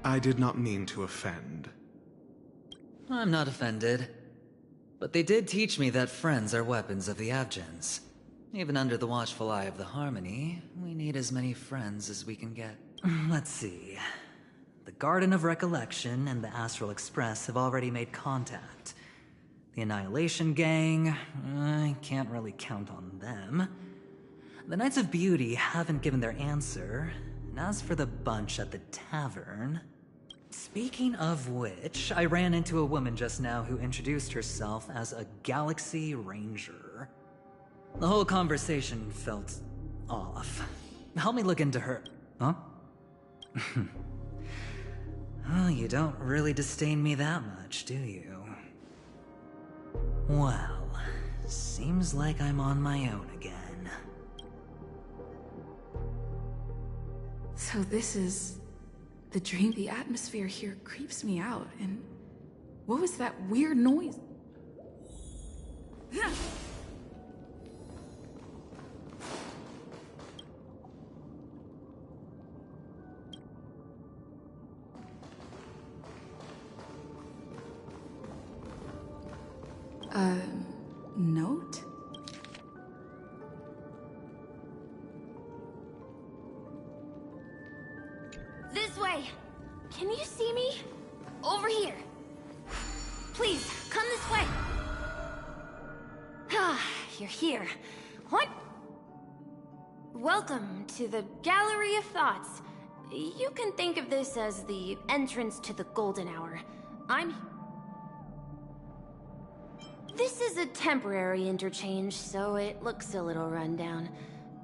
I did not mean to offend. I'm not offended. But they did teach me that friends are weapons of the Abgens. Even under the watchful eye of the Harmony, we need as many friends as we can get. Let's see. The Garden of Recollection and the Astral Express have already made contact. The Annihilation Gang, I can't really count on them. The Knights of Beauty haven't given their answer. And as for the bunch at the tavern... Speaking of which, I ran into a woman just now who introduced herself as a Galaxy Ranger. The whole conversation felt off. Help me look into her... Huh? Oh, you don't really disdain me that much, do you? Well, seems like I'm on my own again. So this is the dream. The atmosphere here creeps me out, and what was that weird noise? Note? This way! Can you see me? Over here! Please, come this way! Ah, you're here. What? Welcome to the Gallery of Thoughts. You can think of this as the entrance to the Golden Hour. This is a temporary interchange, so it looks a little rundown.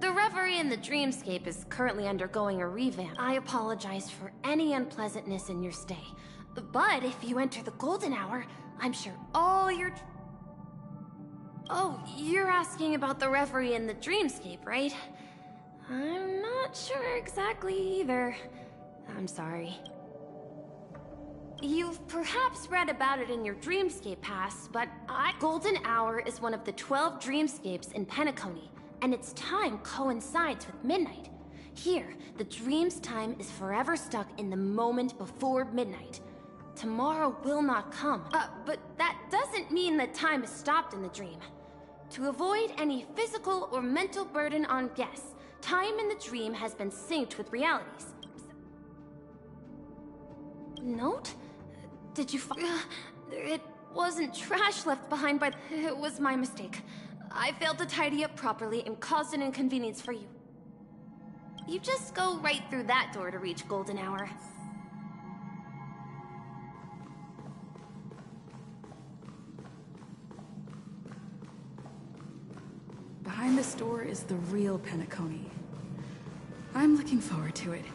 The Reverie in the Dreamscape is currently undergoing a revamp. I apologize for any unpleasantness in your stay. But if you enter the Golden Hour, I'm sure all your... Oh, you're asking about the Reverie in the Dreamscape, right? I'm not sure exactly either. I'm sorry. You've perhaps read about it in your Dreamscape Pass, but Golden Hour is one of the 12 Dreamscapes in Penacony, and its time coincides with midnight. Here, the dream's time is forever stuck in the moment before midnight. Tomorrow will not come. But that doesn't mean that time is stopped in the dream. To avoid any physical or mental burden on guests, time in the dream has been synced with realities. Note? Did you it wasn't trash left behind by... It was my mistake. I failed to tidy up properly and caused an inconvenience for you. You just go right through that door to reach Golden Hour. Behind this door is the real Penacony. I'm looking forward to it.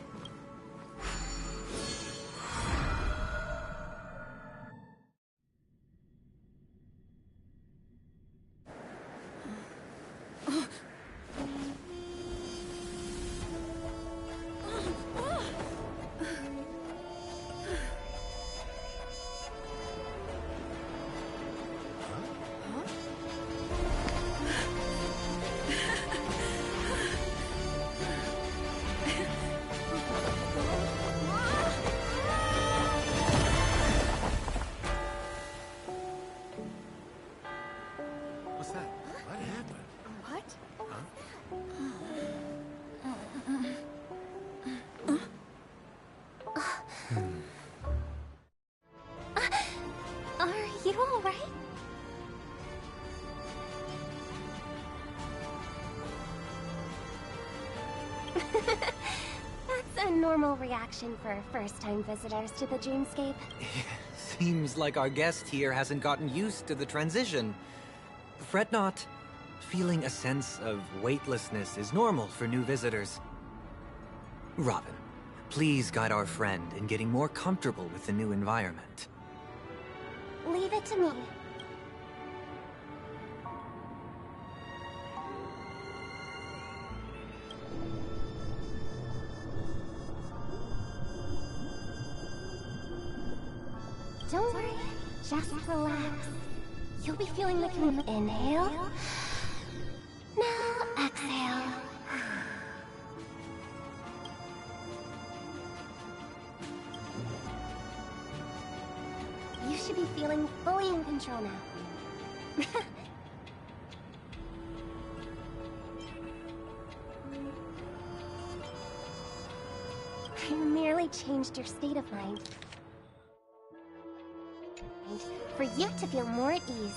That's a normal reaction for first-time visitors to the Dreamscape. Seems like our guest here hasn't gotten used to the transition. Fret not. Feeling a sense of weightlessness is normal for new visitors. Robin, please guide our friend in getting more comfortable with the new environment. Leave it to me. Don't worry, just relax. You'll be feeling the cool. Inhale. Now exhale. should be feeling fully in control now. I merely changed your state of mind for you to feel more at ease.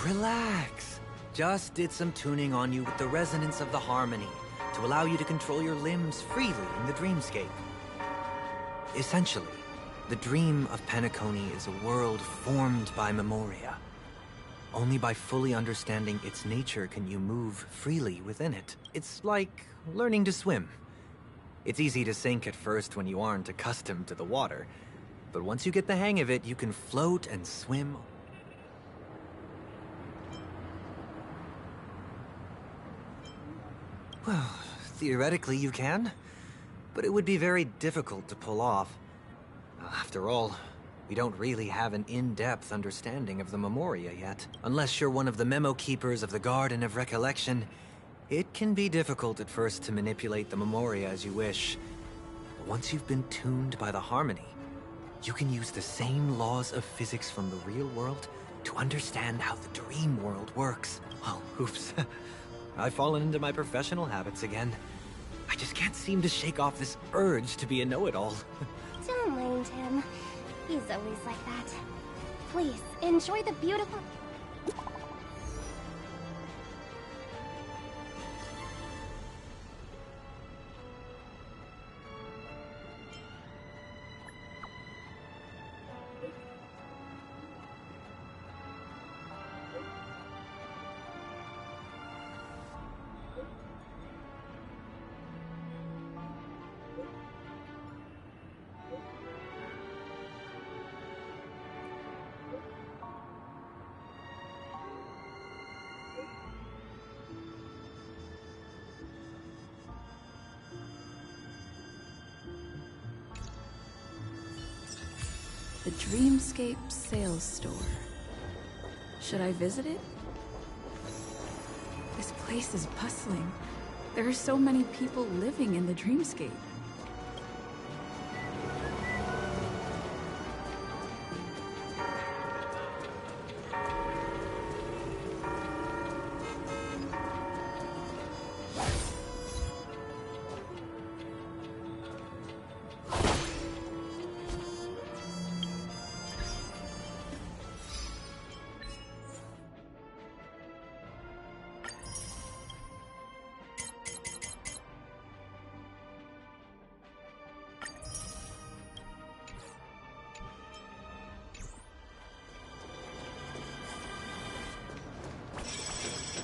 Relax. Just did some tuning on you with the resonance of the harmony to allow you to control your limbs freely in the dreamscape. Essentially, the dream of Penacony is a world formed by memoria. Only by fully understanding its nature can you move freely within it. It's like learning to swim. It's easy to sink at first when you aren't accustomed to the water, but once you get the hang of it, you can float and swim. Well, theoretically you can, but it would be very difficult to pull off. After all, we don't really have an in-depth understanding of the memoria yet. Unless you're one of the memo keepers of the Garden of Recollection, it can be difficult at first to manipulate the memoria as you wish. But once you've been tuned by the harmony, you can use the same laws of physics from the real world to understand how the dream world works. Oh, oops. I've fallen into my professional habits again. I just can't seem to shake off this urge to be a know-it-all. Don't mind him. He's always like that. Please, enjoy the beautiful... The Dreamscape Sales Store. Should I visit it? This place is bustling. There are so many people living in the Dreamscape.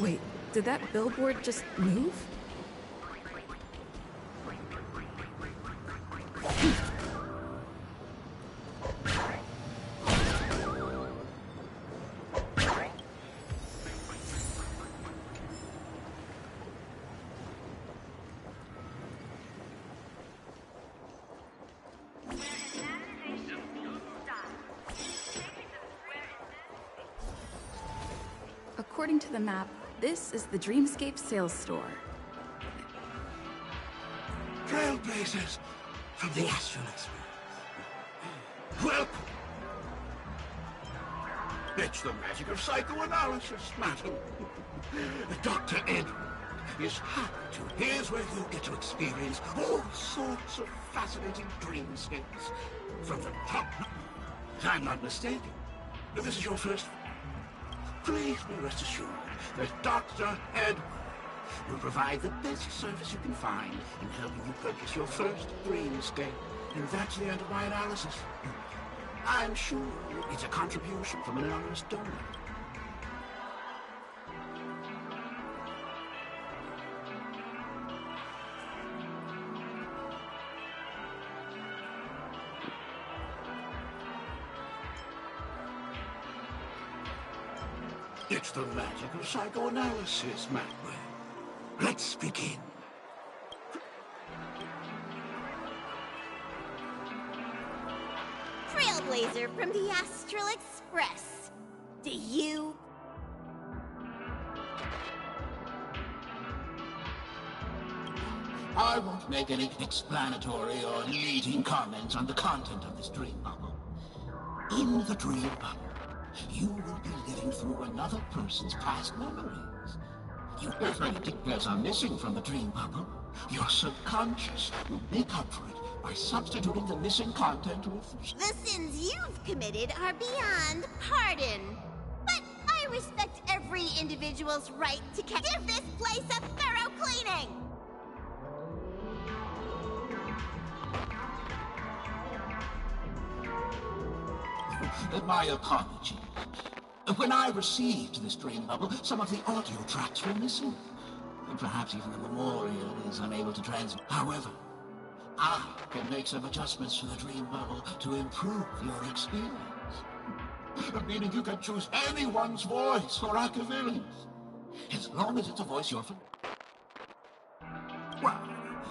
Wait, did that billboard just move? According to the map, this is the Dreamscape Sales Store. Trailblazers from the Astral Express. Welcome. It's the magic of psychoanalysis, madam. Dr. Edward is happy to. Here's where you get to experience all sorts of fascinating dreamscapes. From the top. I'm not mistaken. This is your first... Please be rest assured that Dr. Edward will provide the best service you can find in helping you purchase your first dreamscape. And that's the end of my analysis. I'm sure it's a contribution from an anonymous donor. It's the magic of psychoanalysis, Maxwell. Let's begin. Trailblazer from the Astral Express. Do you... I won't make any explanatory or leading comments on the content of this dream bubble. In the dream bubble, you will be living through another person's past memories. You if any details are missing from the dream bubble, your subconscious will make up for it by substituting the missing content with... The sins you've committed are beyond pardon. But I respect every individual's right to give this place a thorough cleaning. My apologies. When I received this dream bubble, some of the audio tracks were missing. Perhaps even the memorial is unable to transmit. However, I can make some adjustments to the dream bubble to improve your experience. Meaning you can choose anyone's voice for Akaviri's. As long as it's a voice you're familiar. Well,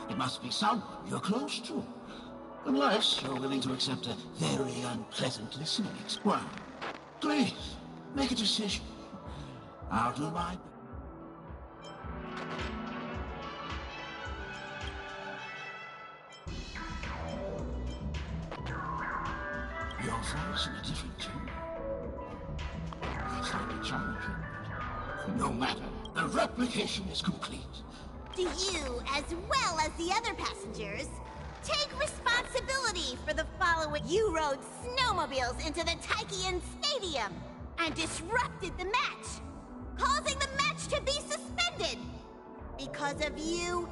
it must be someone you're close to. Unless you're willing to accept a very unpleasant listening experience. Well, please, make a decision. I'll do my... Your voice in a different tune. Slightly challenging. No matter, the replication is complete. Do you, as well as the other passengers, take responsibility for the following? You rode snowmobiles into the Taikian Stadium and disrupted the match, causing the match to be suspended. Because of you,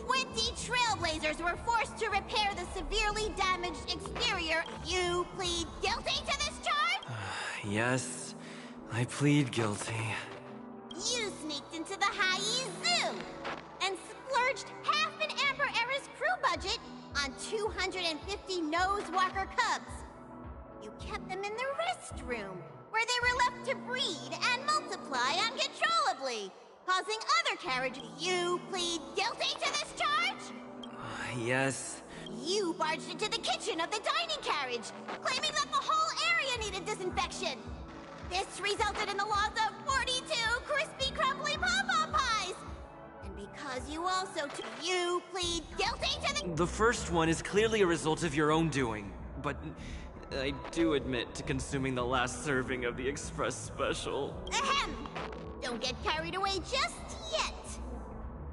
20 trailblazers were forced to repair the severely damaged exterior. You plead guilty to this charge? Yes, I plead guilty. You sneaked into the Haie Zoo and splurged half an Amber Era's crew budget on 250 Nosewalker cubs. You kept them in the restroom, where they were left to breed and multiply uncontrollably, causing other carriages. You plead guilty to this charge? Yes. You barged into the kitchen of the dining carriage, claiming that the whole area needed disinfection. This resulted in the loss of 42 crispy, crumbly pom-pom pies. And because you also you plead guilty to The first one is clearly a result of your own doing, but I do admit to consuming the last serving of the Express Special. Ahem! Don't get carried away just yet.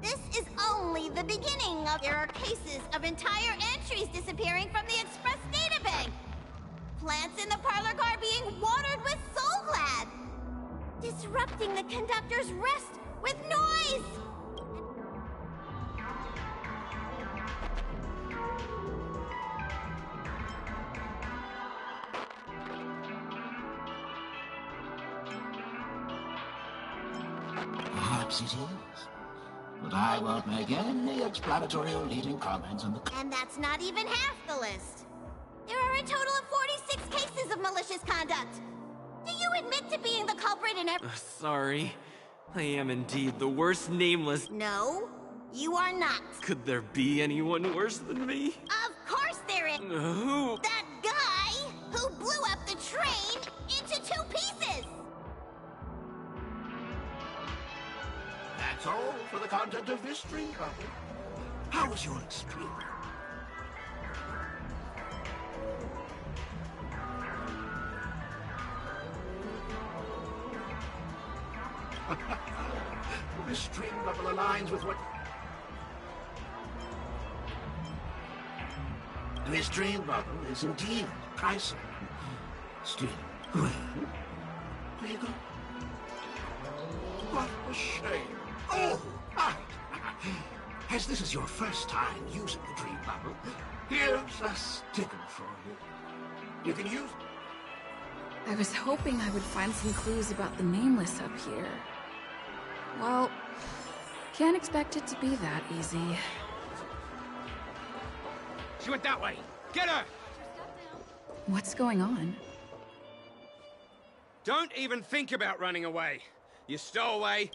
This is only the beginning of... There are cases of entire entries disappearing from the Express databank. Plants in the parlor car being watered with Soulglad. Disrupting the conductor's rest with noise. Perhaps it is. But I won't make any explanatory or leading comments on the... And that's not even half the list. There are a total of 46 cases of malicious conduct. Do you admit to being the culprit in every... Sorry. I am indeed the worst nameless... No, you are not. Could there be anyone worse than me? Of course there is. Who? That guy who blew up the train into 2 pieces. That's all for the content of this dream bubble. How was your experience? This dream bubble aligns with what... This dream bubble is indeed pricey. Still, well, there you go. What a shame. Oh, right. As this is your first time using the dream bubble, here's a sticker for you. You can use it. I was hoping I would find some clues about the Nameless up here. Well, can't expect it to be that easy. She went that way! Get her! What's going on? Don't even think about running away. You stowaway.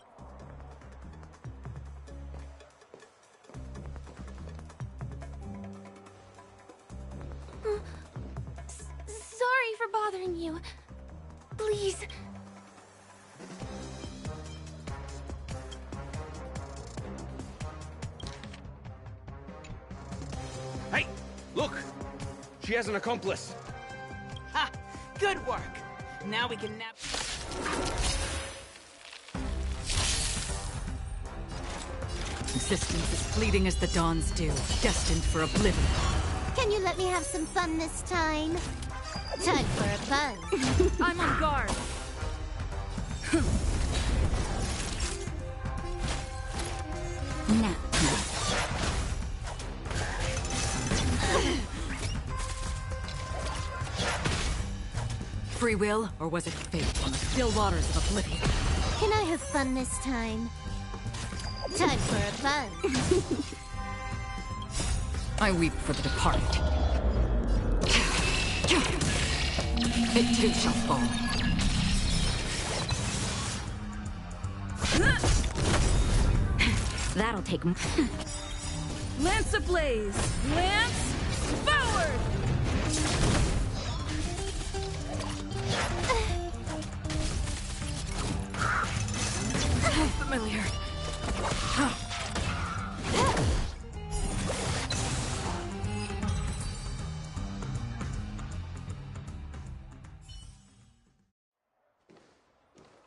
Sorry for bothering you. Please. Hey, look! She has an accomplice. Ha! Good work. Now we can nap. Existence is fleeting as the dawn's dew, destined for oblivion. Can you let me have some fun this time? Time for a buzz. I'm on guard. Nap. Free will, or was it fate on the still waters of oblivion? Can I have fun this time? Time for a buzz. I weep for the departed. It too shall fall. That'll take Lance ablaze! Lance forward! familiar.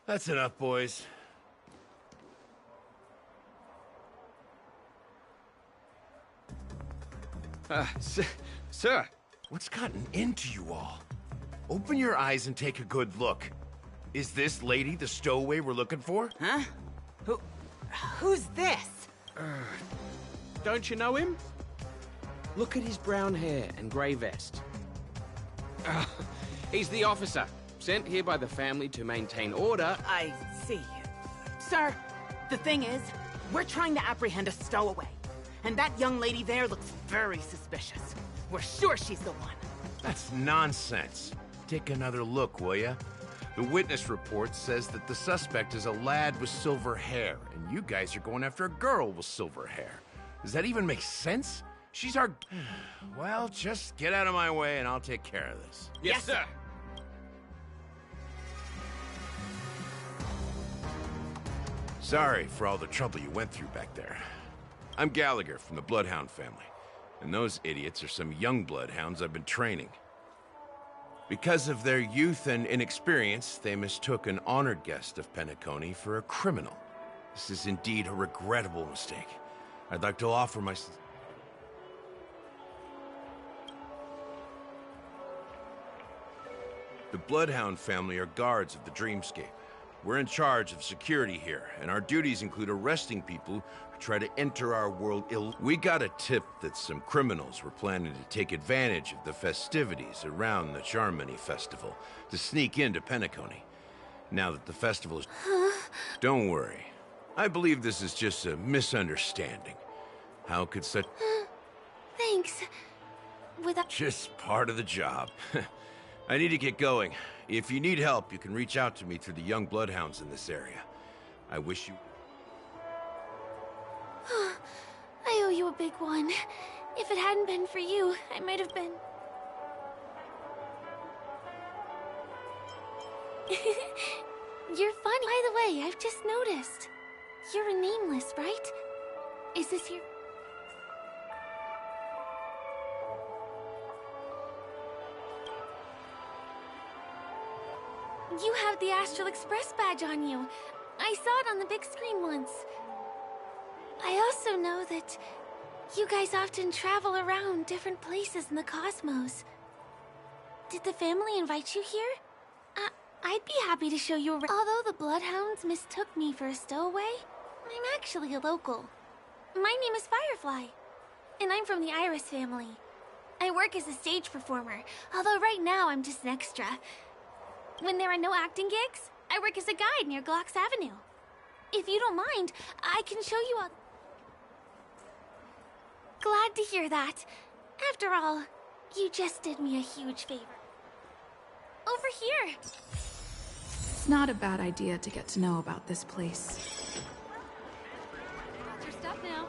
That's enough, boys. Sir. What's gotten into you all? Open your eyes and take a good look. Is this lady the stowaway we're looking for? Huh? Who's this? Don't you know him? Look at his brown hair and grey vest. He's the officer, sent here by the family to maintain order. I see. Sir, the thing is, we're trying to apprehend a stowaway. And that young lady there looks very suspicious. We're sure she's the one. That's nonsense. Take another look, will ya? The witness report says that the suspect is a lad with silver hair, and you guys are going after a girl with silver hair. Does that even make sense? She's our... Well, just get out of my way and I'll take care of this. Yes, sir. Sorry for all the trouble you went through back there. I'm Gallagher from the Bloodhound family, and those idiots are some young Bloodhounds I've been training. Because of their youth and inexperience, they mistook an honored guest of Penacony for a criminal. This is indeed a regrettable mistake. I'd like to offer my... The Bloodhound family are guards of the Dreamscape. We're in charge of security here, and our duties include arresting people who try to enter our world We got a tip that some criminals were planning to take advantage of the festivities around the Charmony Festival to sneak into Penacony. Now that the festival is... Don't worry. I believe this is just a misunderstanding. How could such... Thanks. Without... Just part of the job. I need to get going. If you need help, you can reach out to me through the young Bloodhounds in this area. I wish you... I owe you a big one. If it hadn't been for you, I might have been... You're funny. By the way, I've just noticed. You're a nameless, right? Is this your... You have the Astral Express badge on you. I saw it on the big screen once. I also know that you guys often travel around different places in the cosmos. Did the family invite you here? I'd be happy to show you around. Although the Bloodhounds mistook me for a stowaway, I'm actually a local. My name is Firefly, and I'm from the Iris family. I work as a stage performer, although right now I'm just an extra. When there are no acting gigs, I work as a guide near Glocks Avenue. If you don't mind, I can show you a... Glad to hear that. After all, you just did me a huge favor. Over here! It's not a bad idea to get to know about this place. Got your stuff now.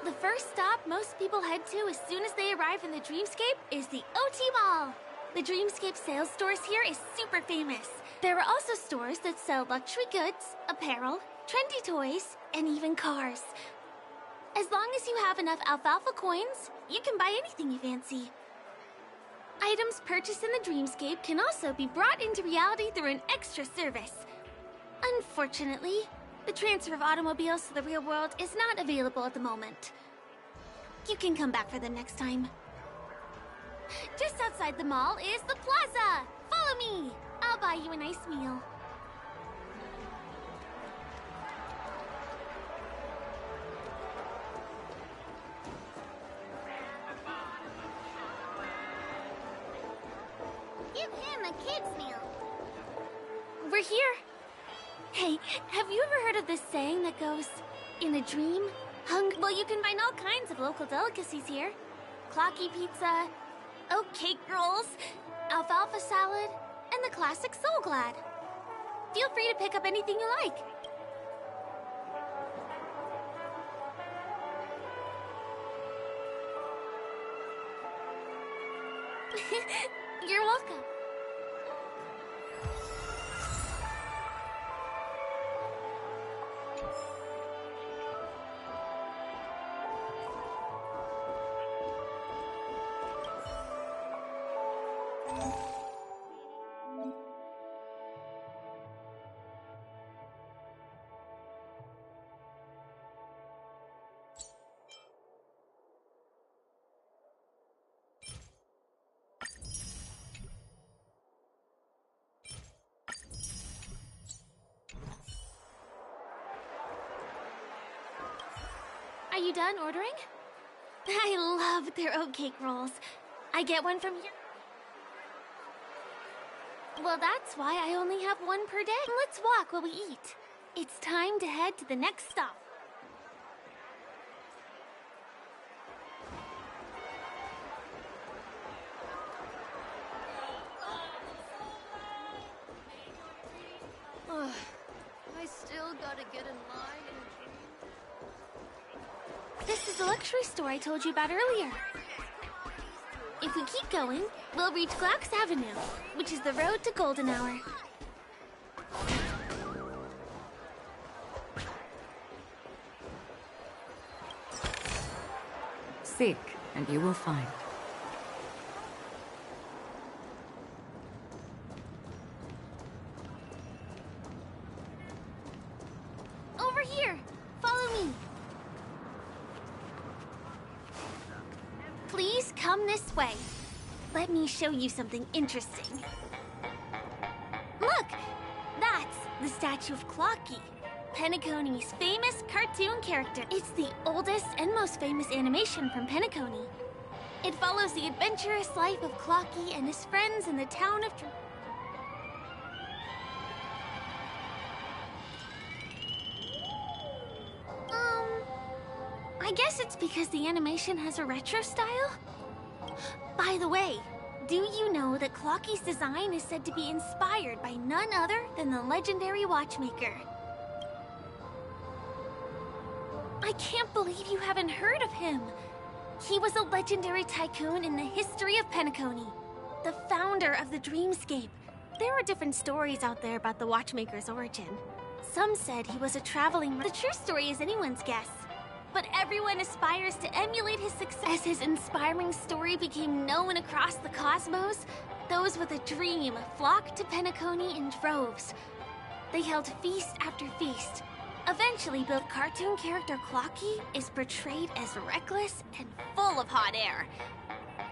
The first stop most people head to as soon as they arrive in the Dreamscape is the OT Mall. The Dreamscape sales stores here is super famous. There are also stores that sell luxury goods, apparel, trendy toys, and even cars. As long as you have enough alfalfa coins, you can buy anything you fancy. Items purchased in the dreamscape can also be brought into reality through an extra service. Unfortunately, the transfer of automobiles to the real world is not available at the moment. You can come back for them next time. Just outside the mall is the plaza! Follow me! I'll buy you a nice meal. Give him a kid's meal. We're here. Hey, have you ever heard of this saying that goes, in a dream, well, you can find all kinds of local delicacies here. Clocky pizza, oat cake rolls, alfalfa salad, and the classic Soul Glad. Feel free to pick up anything you like. You're welcome. Are you done ordering? I love their oat cake rolls. I get one from here. Well, that's why I only have one per day. Let's walk while we eat. It's time to head to the next stop. Ugh, I still gotta get in line and... This is the luxury store I told you about earlier. If we keep going, we'll reach Glax Avenue, which is the road to Golden Hour. Seek, and you will find. Over here! Follow me! Please come this way. Let me show you something interesting. Look! That's the statue of Clocky, Penacony's famous cartoon character. It's the oldest and most famous animation from Penacony. It follows the adventurous life of Clocky and his friends in the town of... I guess it's because the animation has a retro style? By the way, do you know that Clocky's design is said to be inspired by none other than the legendary watchmaker? I can't believe you haven't heard of him. He was a legendary tycoon in the history of Penacony, the founder of the Dreamscape. There are different stories out there about the watchmaker's origin. Some said he was a traveling... The true story is anyone's guess. But everyone aspires to emulate his success. As his inspiring story became known across the cosmos, those with a dream flocked to Penacony in droves. They held feast after feast. Eventually, the cartoon character Clocky is portrayed as reckless and full of hot air.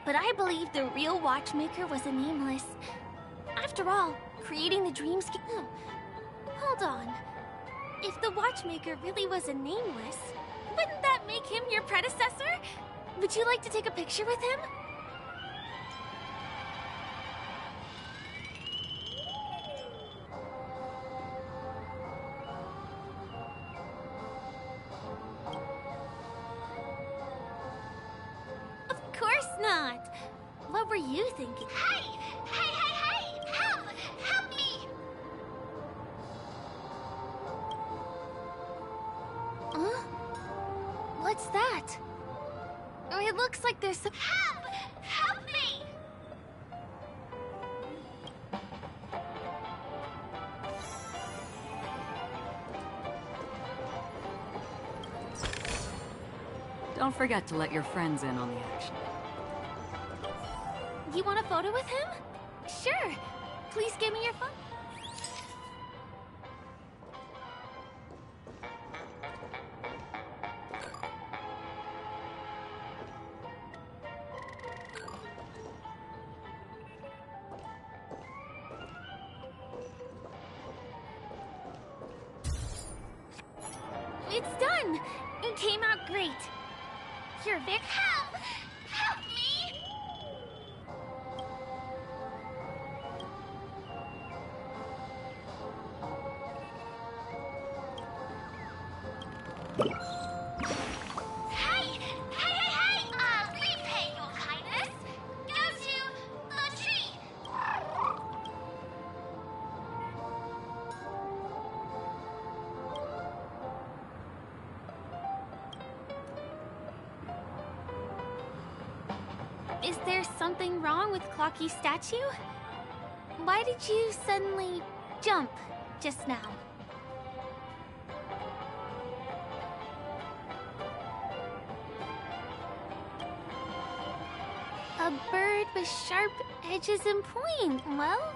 But I believe the real watchmaker was a nameless. After all, creating the dreamscape... Hold on. If the watchmaker really was a nameless... Wouldn't that make him your predecessor? Would you like to take a picture with him? Of course not. What were you thinking? Hey! Hey, hey, hey! Help! Help me! Huh? What's that? Oh, it looks like there's some... Help! Help me! Don't forget to let your friends in on the action. You want a photo with him? Sure. Please give me your phone. It's done! It came out great. You're Vic. Help! Help me! Hey! Hey! Repay your kindness. Go to the tree. Is there something wrong with Clocky's statue? Why did you suddenly jump just now? A bird with sharp edges and point. Well,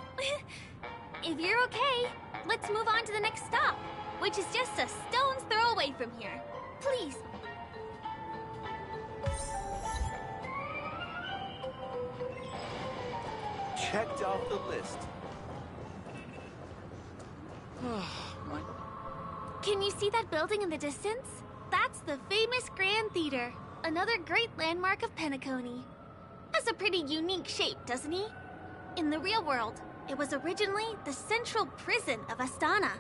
if you're okay, let's move on to the next stop, which is just a stone's throw away from here. Please. Checked off the list. Can you see that building in the distance? That's the famous Grand Theater, another great landmark of Penacony. Has a pretty unique shape, doesn't he? In the real world, it was originally the central prison of Astana.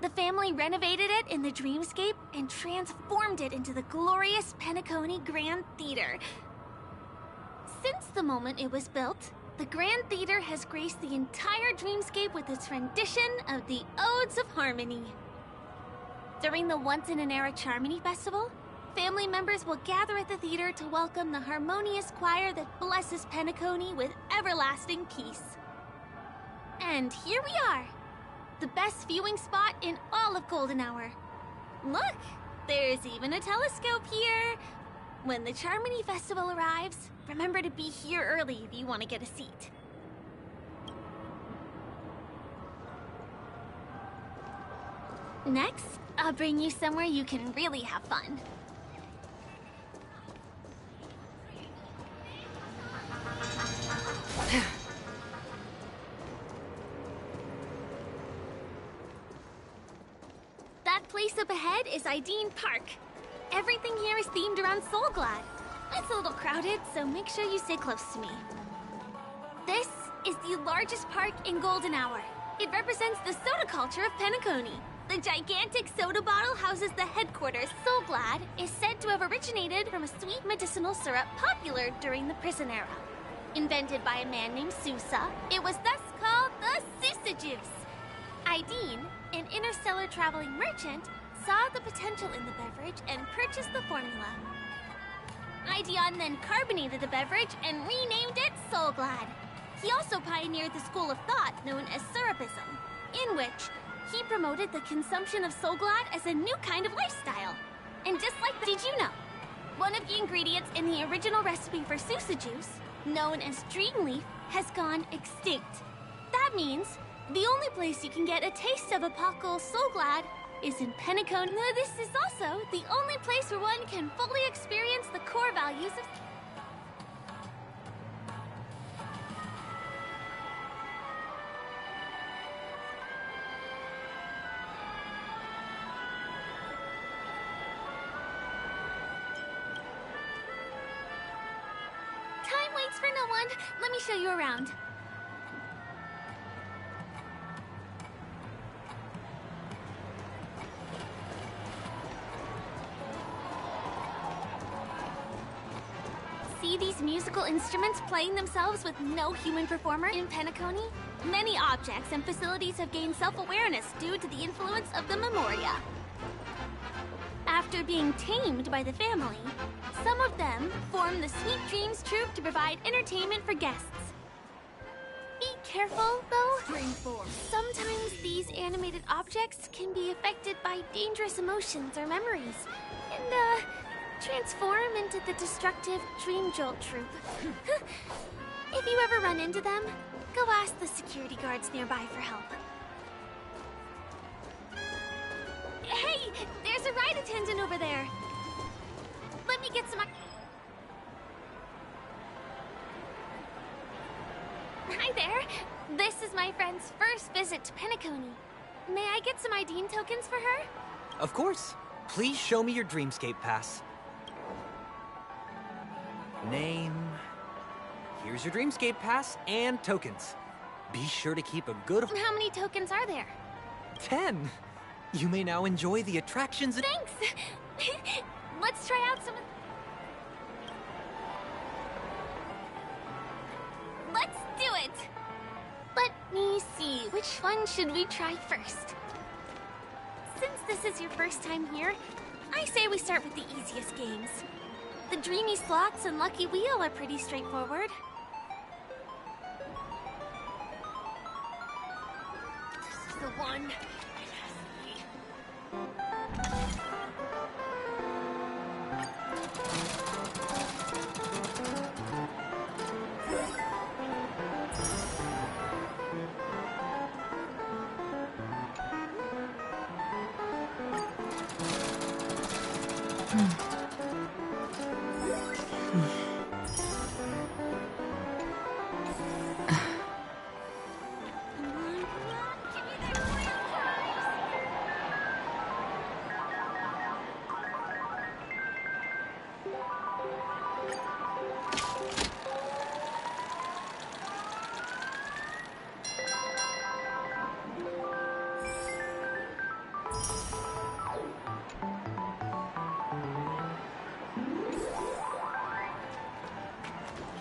The family renovated it in the dreamscape and transformed it into the glorious Penacony Grand Theater. Since the moment it was built, the Grand Theater has graced the entire dreamscape with its rendition of the Odes of Harmony. During the Once-in-an-Era Charmony Festival, family members will gather at the theater to welcome the harmonious choir that blesses Penacony with everlasting peace. And here we are, the best viewing spot in all of Golden Hour. Look, there's even a telescope here. When the Charmony Festival arrives, remember to be here early if you want to get a seat. Next, I'll bring you somewhere you can really have fun. That place up ahead is Ideen Park. Everything here is themed around Soulglad. It's a little crowded, so make sure you stay close to me. This is the largest park in Golden Hour. It represents the soda culture of Penacony. The gigantic soda bottle houses the headquarters. Soulglad is said to have originated from a sweet medicinal syrup popular during the prison era. Invented by a man named Sousa, it was thus called the Sousa Juice. Ideen, an interstellar traveling merchant, saw the potential in the beverage and purchased the formula. Ideon then carbonated the beverage and renamed it Soulglad. He also pioneered the school of thought known as Syrupism, in which he promoted the consumption of Soulglad as a new kind of lifestyle. And just like that, did you know? One of the ingredients in the original recipe for Sousa Juice, known as Dreamleaf, has gone extinct. That means the only place you can get a taste of Apocal Soulglad is in Penacony. This is also the only place where one can fully experience the core values of... Time waits for no one. Let me show you around. See these musical instruments playing themselves with no human performer in Penacony? Many objects and facilities have gained self-awareness due to the influence of the Memoria. After being tamed by the family, some of them form the Sweet Dreams Troupe to provide entertainment for guests. Be careful, though. Sometimes these animated objects can be affected by dangerous emotions or memories, and, transform into the destructive Dream Jolt Troop. If you ever run into them, go ask the security guards nearby for help. Hey, there's a ride attendant over there. Let me get some... Hi there. This is my friend's first visit to Penacony. May I get some ID tokens for her? Of course. Please show me your Dreamscape pass. Name. Here's your Dreamscape pass and tokens. Be sure to keep a good... How many tokens are there? 10! You may now enjoy the attractions... Thanks! Let's try out some... Let's do it! Let me see, which one should we try first? Since this is your first time here, I say we start with the easiest games. The Dreamy Slots and Lucky Wheel are pretty straightforward. This is the one.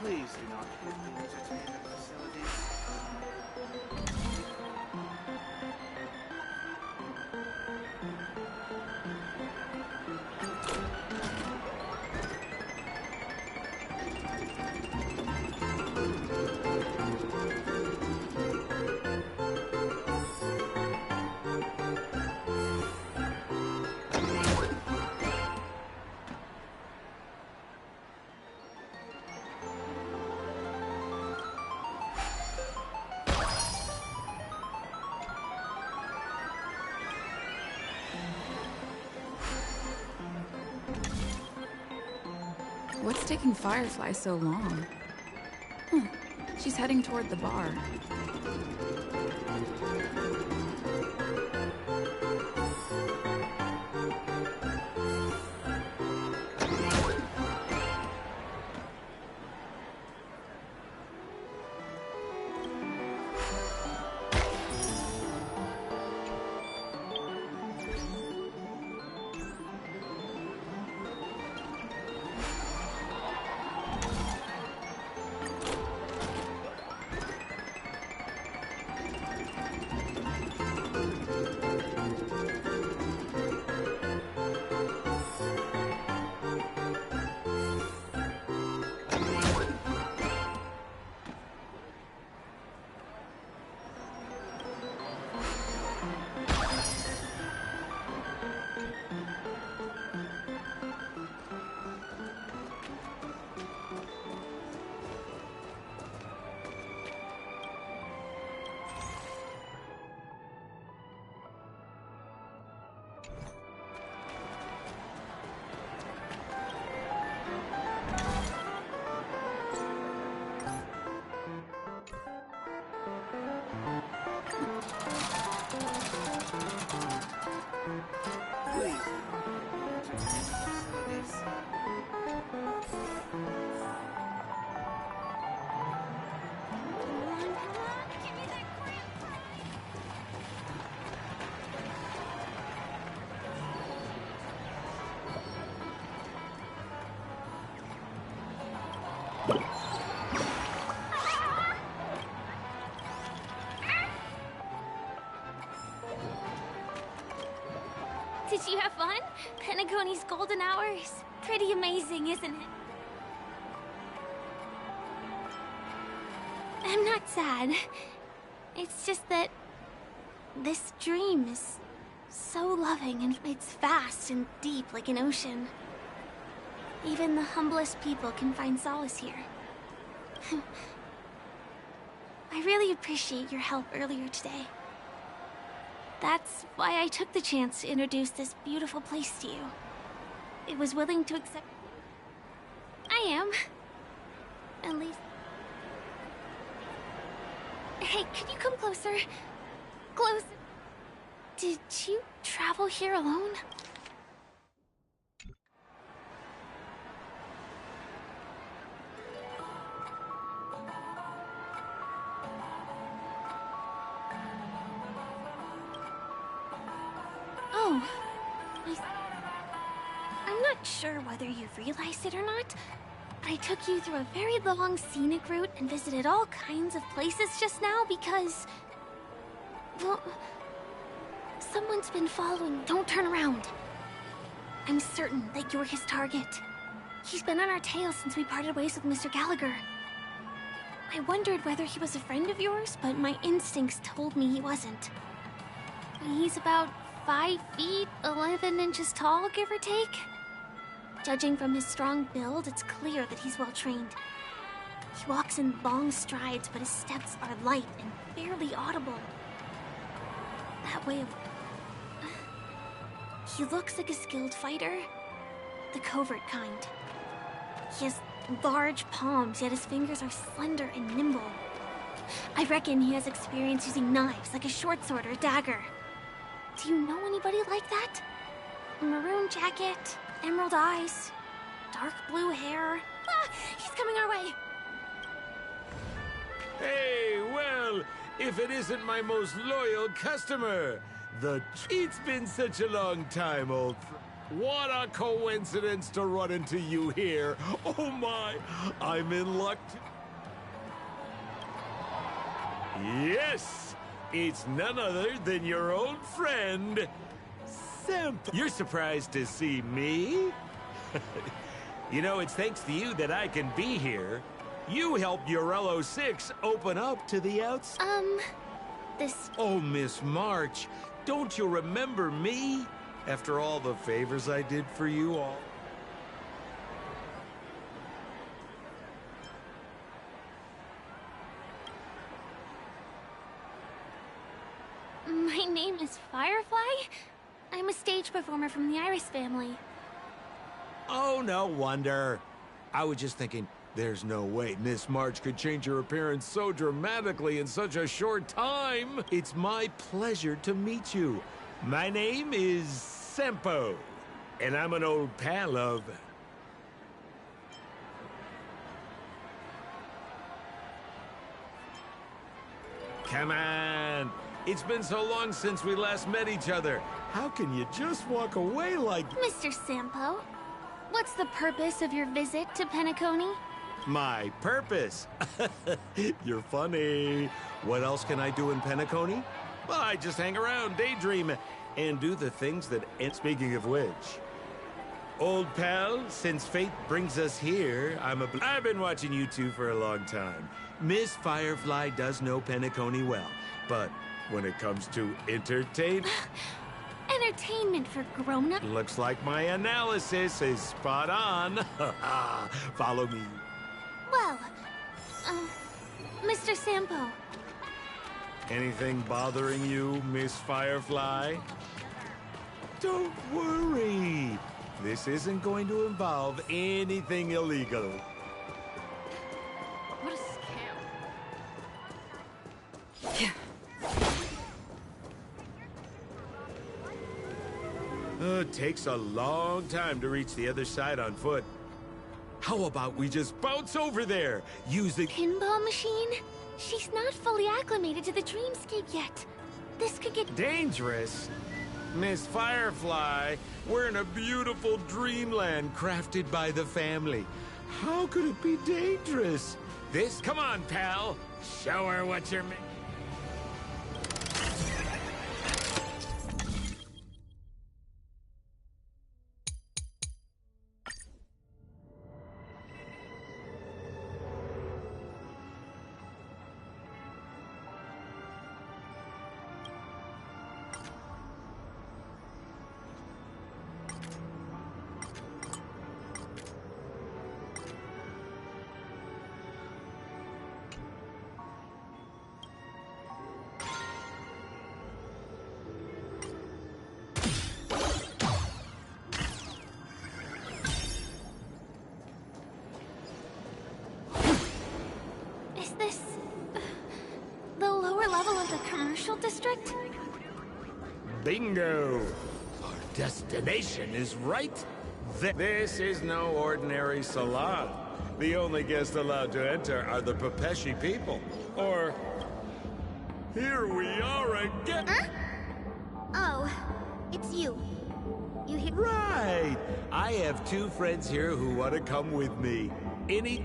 Please do not hit the entertainment facilities. What's taking Firefly so long? She's heading toward the bar. Did you have fun? Penacony's golden hours. Pretty amazing, isn't it? I'm not sad. It's just that this dream is so loving and it's vast and deep like an ocean. Even the humblest people can find solace here. I really appreciate your help earlier today. That's why I took the chance to introduce this beautiful place to you. It was willing to accept... I am. At least... Hey, could you come closer? Closer. Did you travel here alone? Oh, I'm not sure whether you've realized it or not, but I took you through a very long scenic route and visited all kinds of places just now because... well, someone's been following. Don't turn around. I'm certain that you're his target. He's been on our tail since we parted ways with Mr. Gallagher. I wondered whether he was a friend of yours, but my instincts told me he wasn't. He's about 5 feet, 11 inches tall, give or take. Judging from his strong build, it's clear that he's well trained. He walks in long strides, but his steps are light and barely audible. That way of... He looks like a skilled fighter. The covert kind. He has large palms, yet his fingers are slender and nimble. I reckon he has experience using knives, like a short sword or dagger. Do you know anybody like that? Maroon jacket, emerald eyes, dark blue hair. Ah, he's coming our way. Hey, well, if it isn't my most loyal customer, it's been such a long time, old What a coincidence to run into you here. Oh my, I'm in luck. Yes, it's none other than your old friend, Simp. You're surprised to see me? You know, it's thanks to you that I can be here. You helped Urello 6 open up to the outside. This... Oh, Miss March, don't you remember me? After all the favors I did for you all. My name is Firefly. I'm a stage performer from the Iris family. Oh, no wonder. I was just thinking, there's no way Miss March could change her appearance so dramatically in such a short time. It's my pleasure to meet you. My name is Sempo, and I'm an old pal of... Come on. It's been so long since we last met each other. How can you just walk away like... Mr. Sampo, what's the purpose of your visit to Penacony? My purpose? You're funny. What else can I do in Penacony? Well, I just hang around, daydream, and do the things that... And speaking of which, old pal, since fate brings us here, I've been watching you two for a long time. Miss Firefly does know Penacony well, but when it comes to Entertainment for grown-ups? Looks like my analysis is spot on. Follow me. Well, Mr. Sampo. Anything bothering you, Miss Firefly? Don't worry. This isn't going to involve anything illegal. What a scam. It takes a long time to reach the other side on foot. How about we just bounce over there, using... Pinball machine? She's not fully acclimated to the dreamscape yet. This could get... Dangerous? Miss Firefly, we're in a beautiful dreamland crafted by the family. How could it be dangerous? Come on, pal. Show her what you're... district? Bingo! Our destination is right there. This is no ordinary salon. The only guests allowed to enter are the Pepeshi people. Or... here we are again! Huh? Oh, it's you. You here? Right! I have 2 friends here who want to come with me. Any...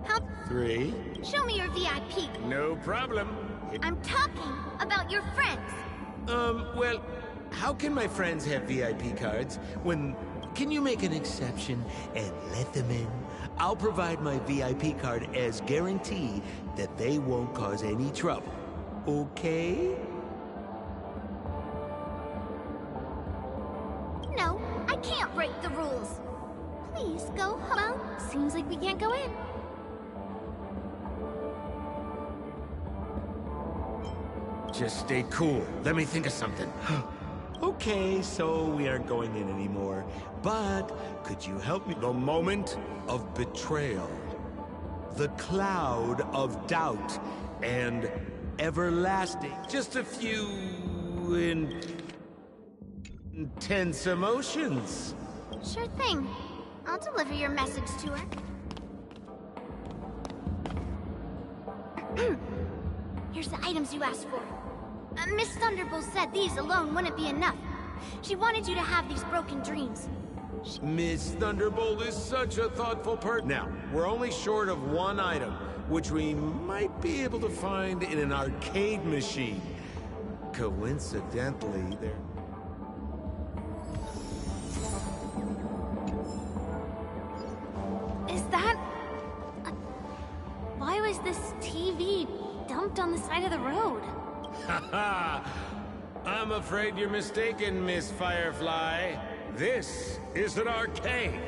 How... 3? Show me your VIP. No problem. I'm talking about your friends. Well, how can my friends have VIP cards when... Can you make an exception and let them in? I'll provide my VIP card as guarantee that they won't cause any trouble. Okay? No, I can't break the rules. Please go home. Well, seems like we can't go in. Just stay cool. Let me think of something. Okay, so we aren't going in anymore. But could you help me? The moment of betrayal. The cloud of doubt. And everlasting. Just a few... intense emotions. Sure thing. I'll deliver your message to her. Here's the items you asked for. Miss Thunderbolt said these alone wouldn't be enough. She wanted you to have these broken dreams. Miss Thunderbolt is such a thoughtful person. Now, we're only short of 1 item, which we might be able to find in an arcade machine. Coincidentally, there... Is that... Why was this TV dumped on the side of the road? Haha! I'm afraid you're mistaken, Miss Firefly. This is an arcade.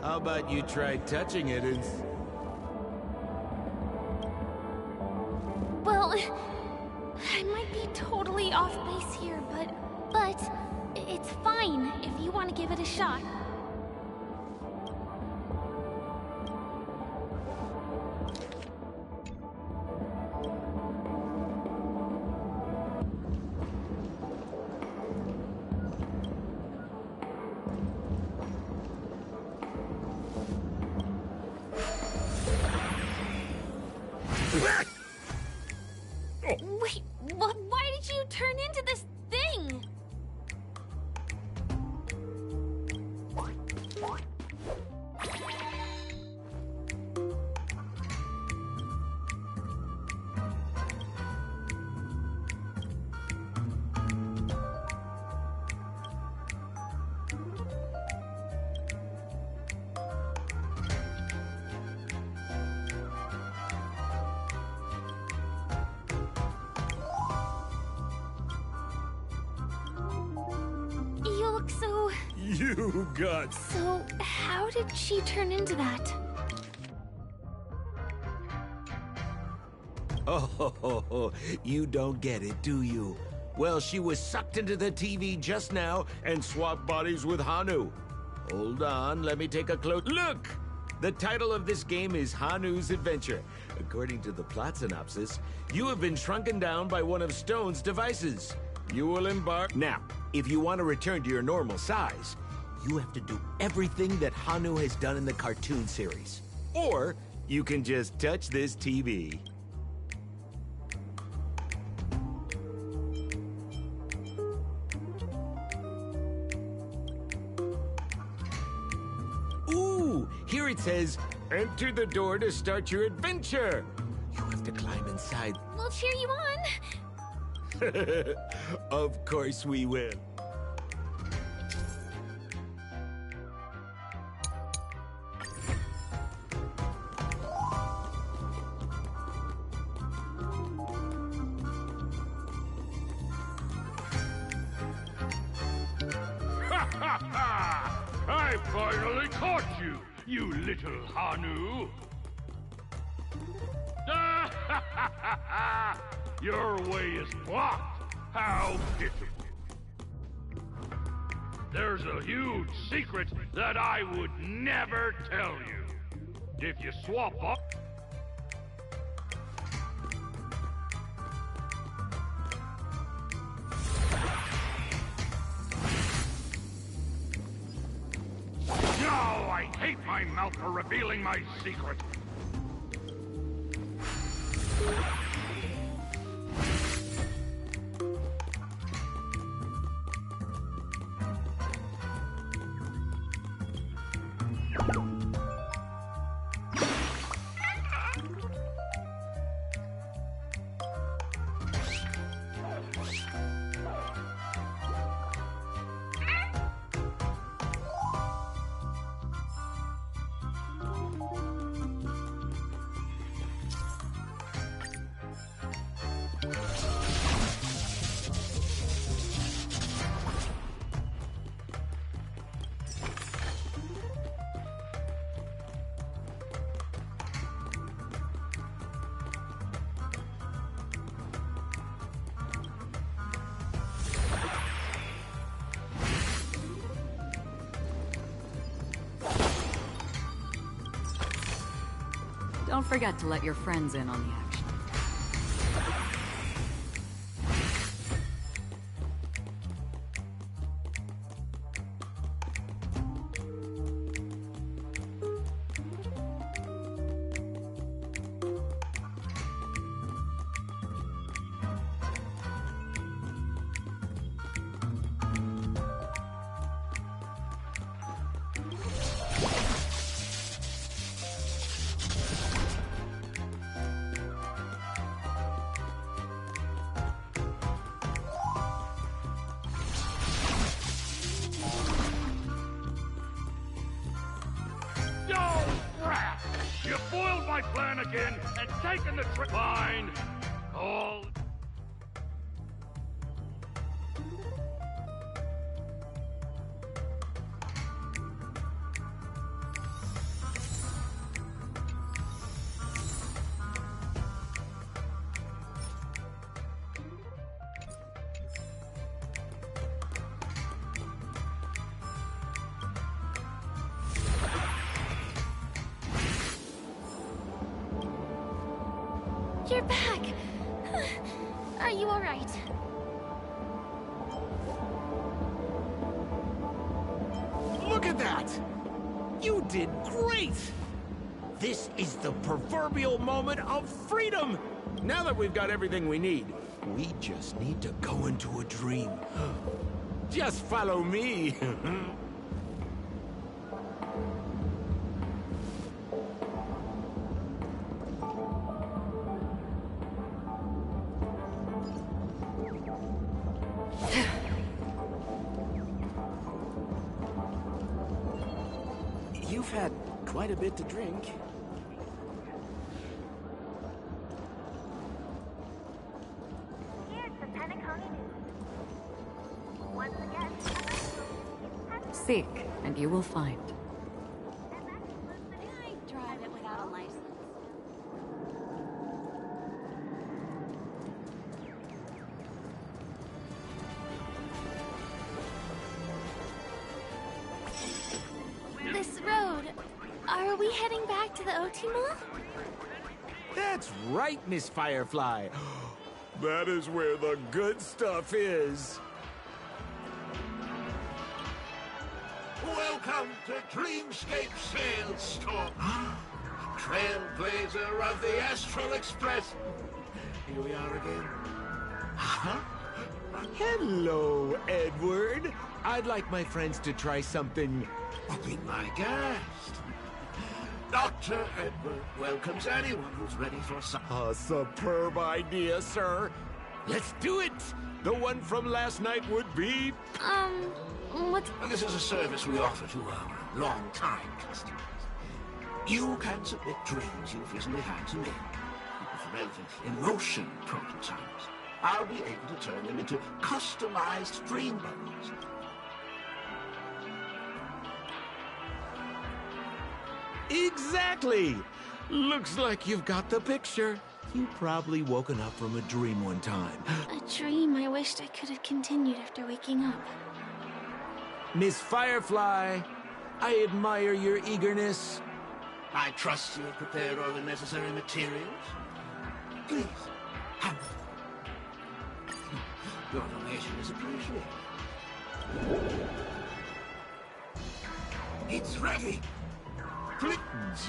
How about you try touching it and... Well, I might be totally off base here, but it's fine if you want to give it a shot. Wait, why did you turn into this thing? You look so... You got... So, how did she turn into that? Oh, you don't get it, do you? Well, she was sucked into the TV just now and swapped bodies with Hanu. Hold on, let me take a close look! The title of this game is Hanu's Adventure. According to the plot synopsis, you have been shrunken down by one of Stone's devices. You will embark... Now, if you want to return to your normal size, you have to do everything that Hanu has done in the cartoon series. Or, you can just touch this TV. Ooh, here it says, enter the door to start your adventure. You have to climb inside. We'll cheer you on. Of course we will. I finally caught you, you little Hanu! Your way is blocked! How pitiful! There's a huge secret that I would never tell you. If you swap up... I hate my mouth for revealing my secret. Don't forget to let your friends in on the action. You foiled my plan again and taken the trip. Fine. All. You're back! Are you alright? Look at that! You did great! This is the proverbial moment of freedom! Now that we've got everything we need, we just need to go into a dream. Just follow me. You've had quite a bit to drink. Here's the Penacony news. Once again, Seek, and you will find. I drive it without a license. This road... Are we heading back to the OT Mall? That's right, Miss Firefly. That is where the good stuff is. Welcome to Dreamscape Sales Store. Trailblazer of the Astral Express. Here we are again. Huh? Hello, Edward. I'd like my friends to try something. Be my guest. Dr. Edward welcomes anyone who's ready for some. A superb idea, sir. Let's do it. The one from last night would be... what? This is a service we offer to our long-time customers. You can submit dreams you've recently had to make. With relevant in-motion prototypes, I'll be able to turn them into customized dream bundles. Exactly! Looks like you've got the picture. You've probably woken up from a dream one time. A dream I wished I could have continued after waking up. Miss Firefly, I admire your eagerness. I trust you have prepared all the necessary materials. Please, have it. Your donation is appreciated. It's ready.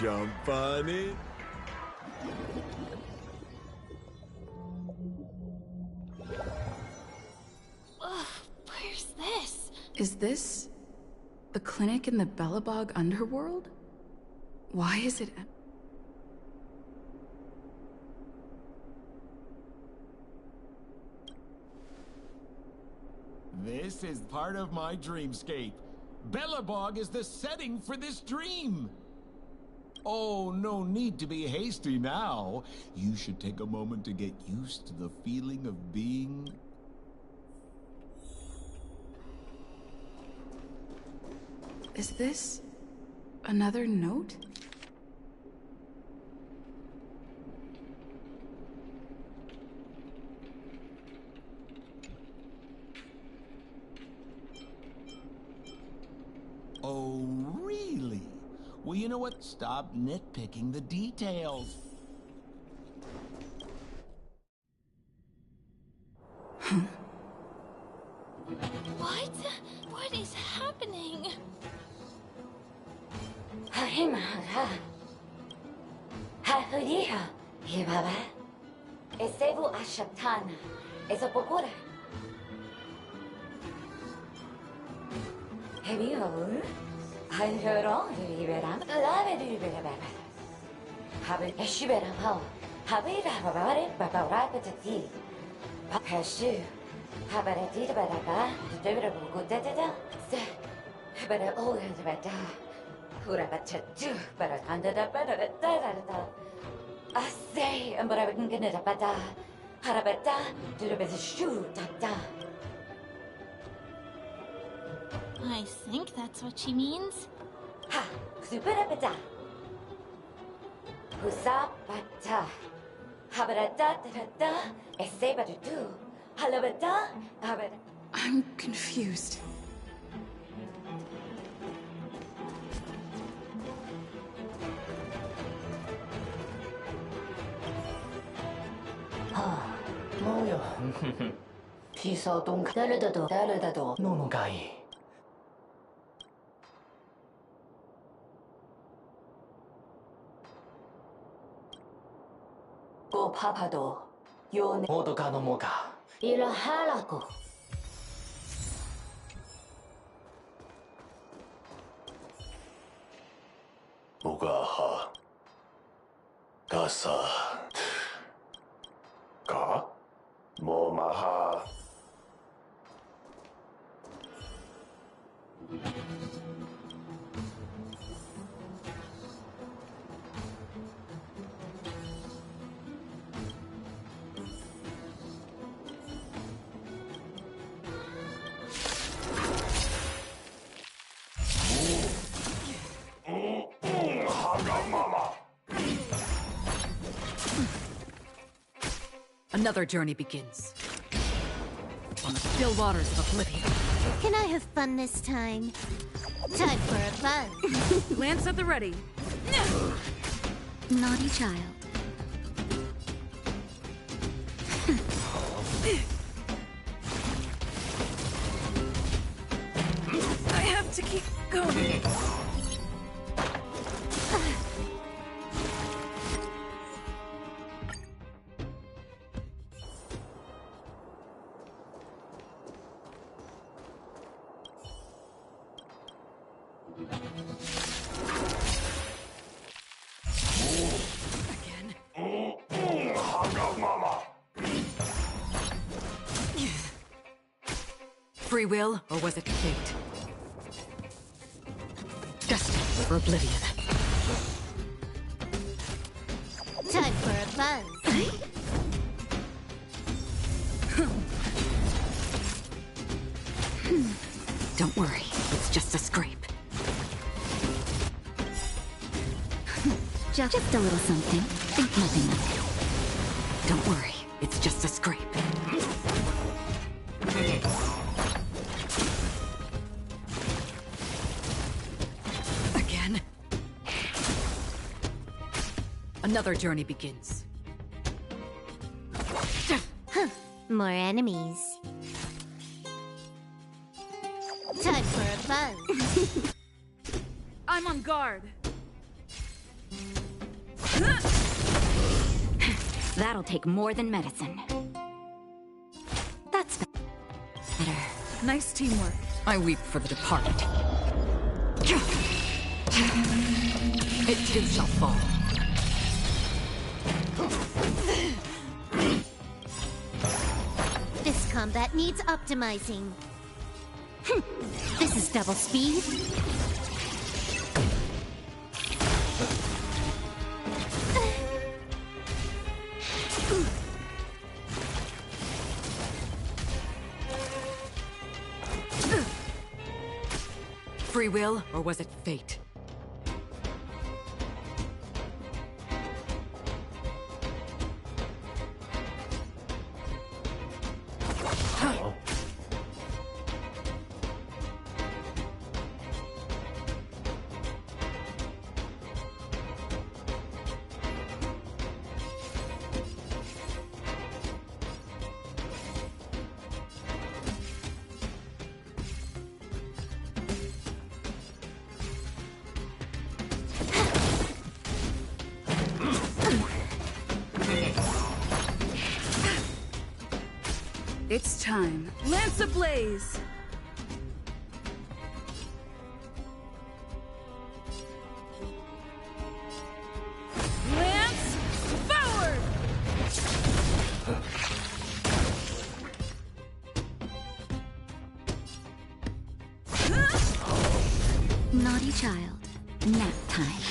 Jump on it. Ugh, where's this? Is this the clinic in the Bellabog underworld? Why is it... This is part of my dreamscape. Bellabog is the setting for this dream. Oh, no need to be hasty now. You should take a moment to get used to the feeling of being... Is this another note? Oh, really? Well, you know what? Stop nitpicking the details. What? What is happening? I think that's what she means. I'm confused. 뭐요? 비서동 다르다도 노노가이. 꼬파파도 요네 모두가 넘어가. 일하라고. 무가하 가사 가 모마하 Another journey begins. On the still waters of oblivion. Can I have fun this time? Time for a buzz. Lance at the ready. Naughty child. I have to keep going. Free will, or was it fate? Destined for oblivion. Time for a buzz. Don't worry, it's just a scrape. Just a little something. Think nothing of it. Don't worry, it's just a scrape. Again. Another journey begins. More enemies. Time for a buzz. I'm on guard. That'll take more than medicine. That's better. Nice teamwork. I weep for the departed. It too shall fall. This combat needs optimizing. This is double speed. Free will, or was it fate? It's time. Lance ablaze! Lance forward! Naughty child. Nap time.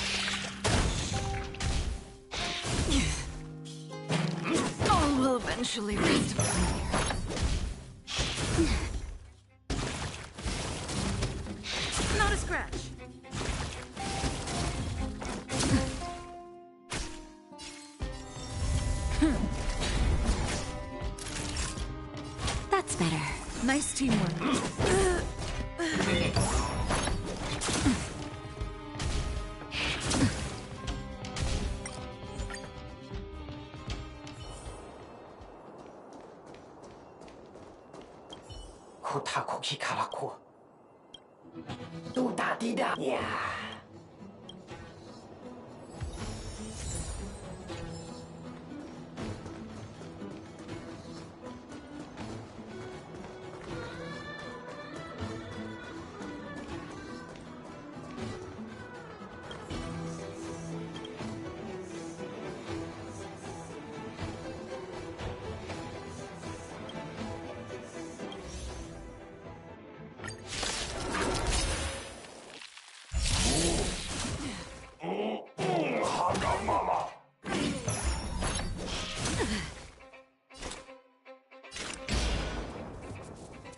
All will eventually rest from here. Not a scratch. That's better. Nice teamwork. Kotakoki Karako. Duda Dida. Yeah.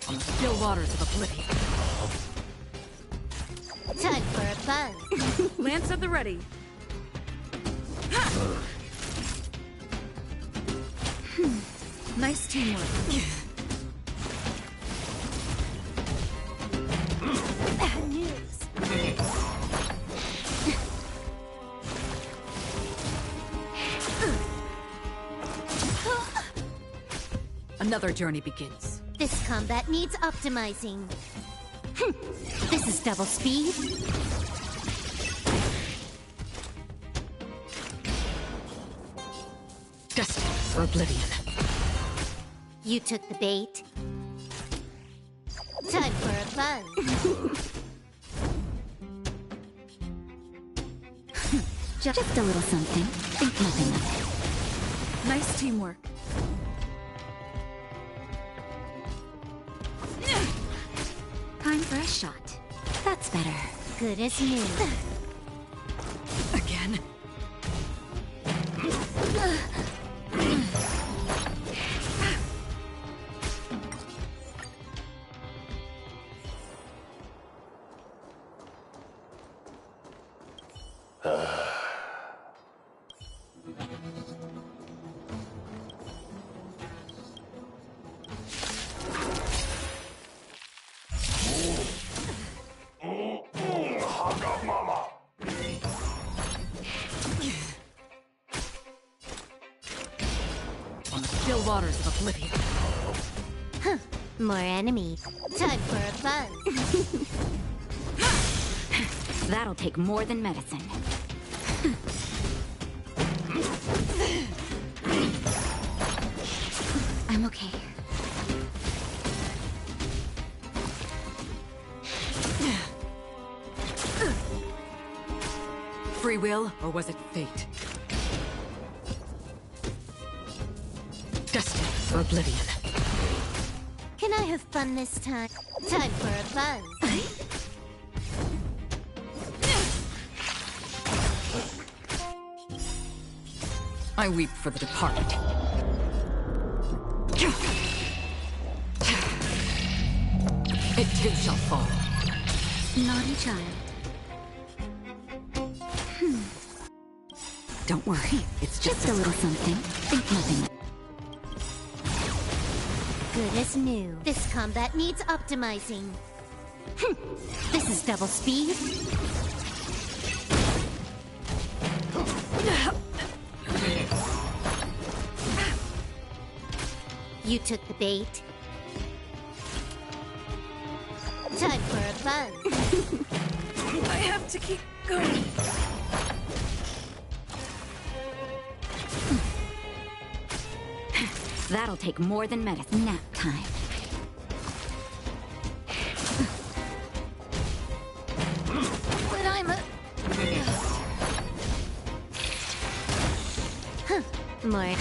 On the still waters of oblivion. Time for a buzz. Lance at the ready. Nice teamwork. Bad news. Another journey begins. This combat needs optimizing. This is double speed. Destined for oblivion. You took the bait. Time for a buzz. Just a little something. Think nothing of it. Nice teamwork. Time for a shot. That's better. Good as new. Again. On the still waters of oblivion. Huh. More enemies. Time for a buzz. That'll take more than medicine. will, or was it fate? Destined for oblivion. Can I have fun this time? Time for a buzz. I weep for the departed. It too shall fall. Naughty child. Don't worry, it's just a little something. Think nothing. Good as new. This combat needs optimizing. This is double speed. You took the bait. Time for a buzz. I have to keep going. That'll take more than medicine. Nap time. But I'm a... More.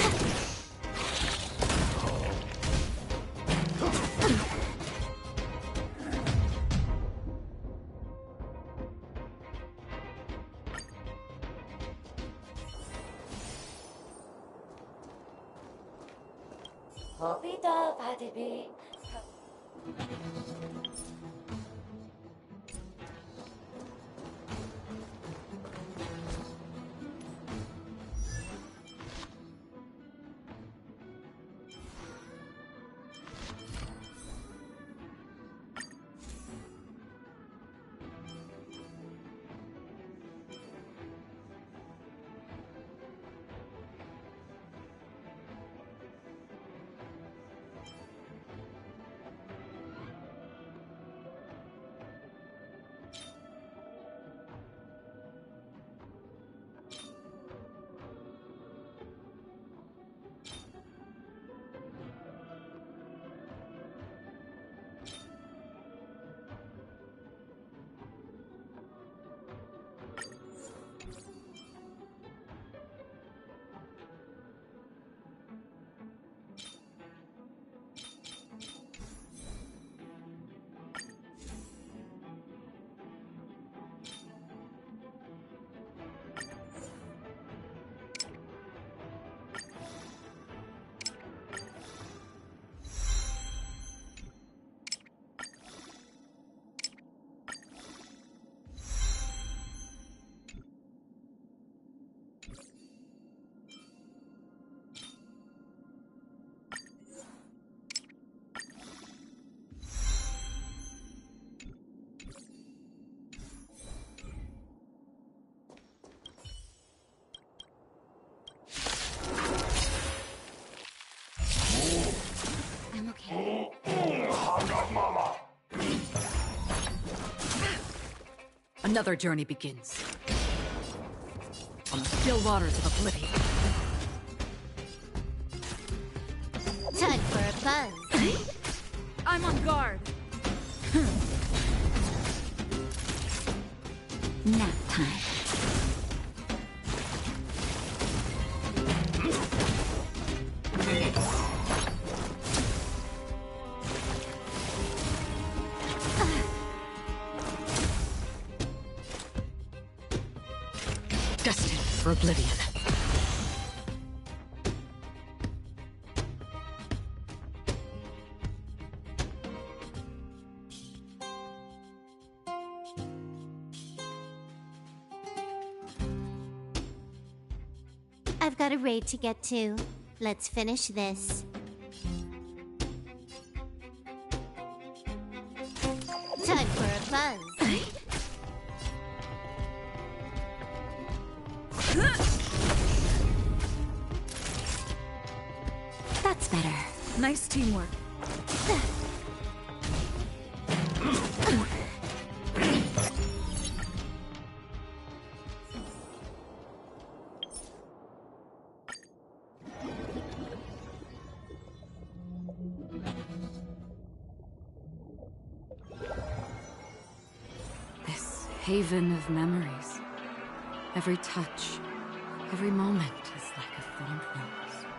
Another journey begins. On the still waters of oblivion. Time for a buzz. I'm on guard. Nap time. Destined for oblivion. I've got a raid to get to. Let's finish this. Time for a buzz. That's better. Nice teamwork. This haven of memories. Every touch, every moment is like a thorned rose.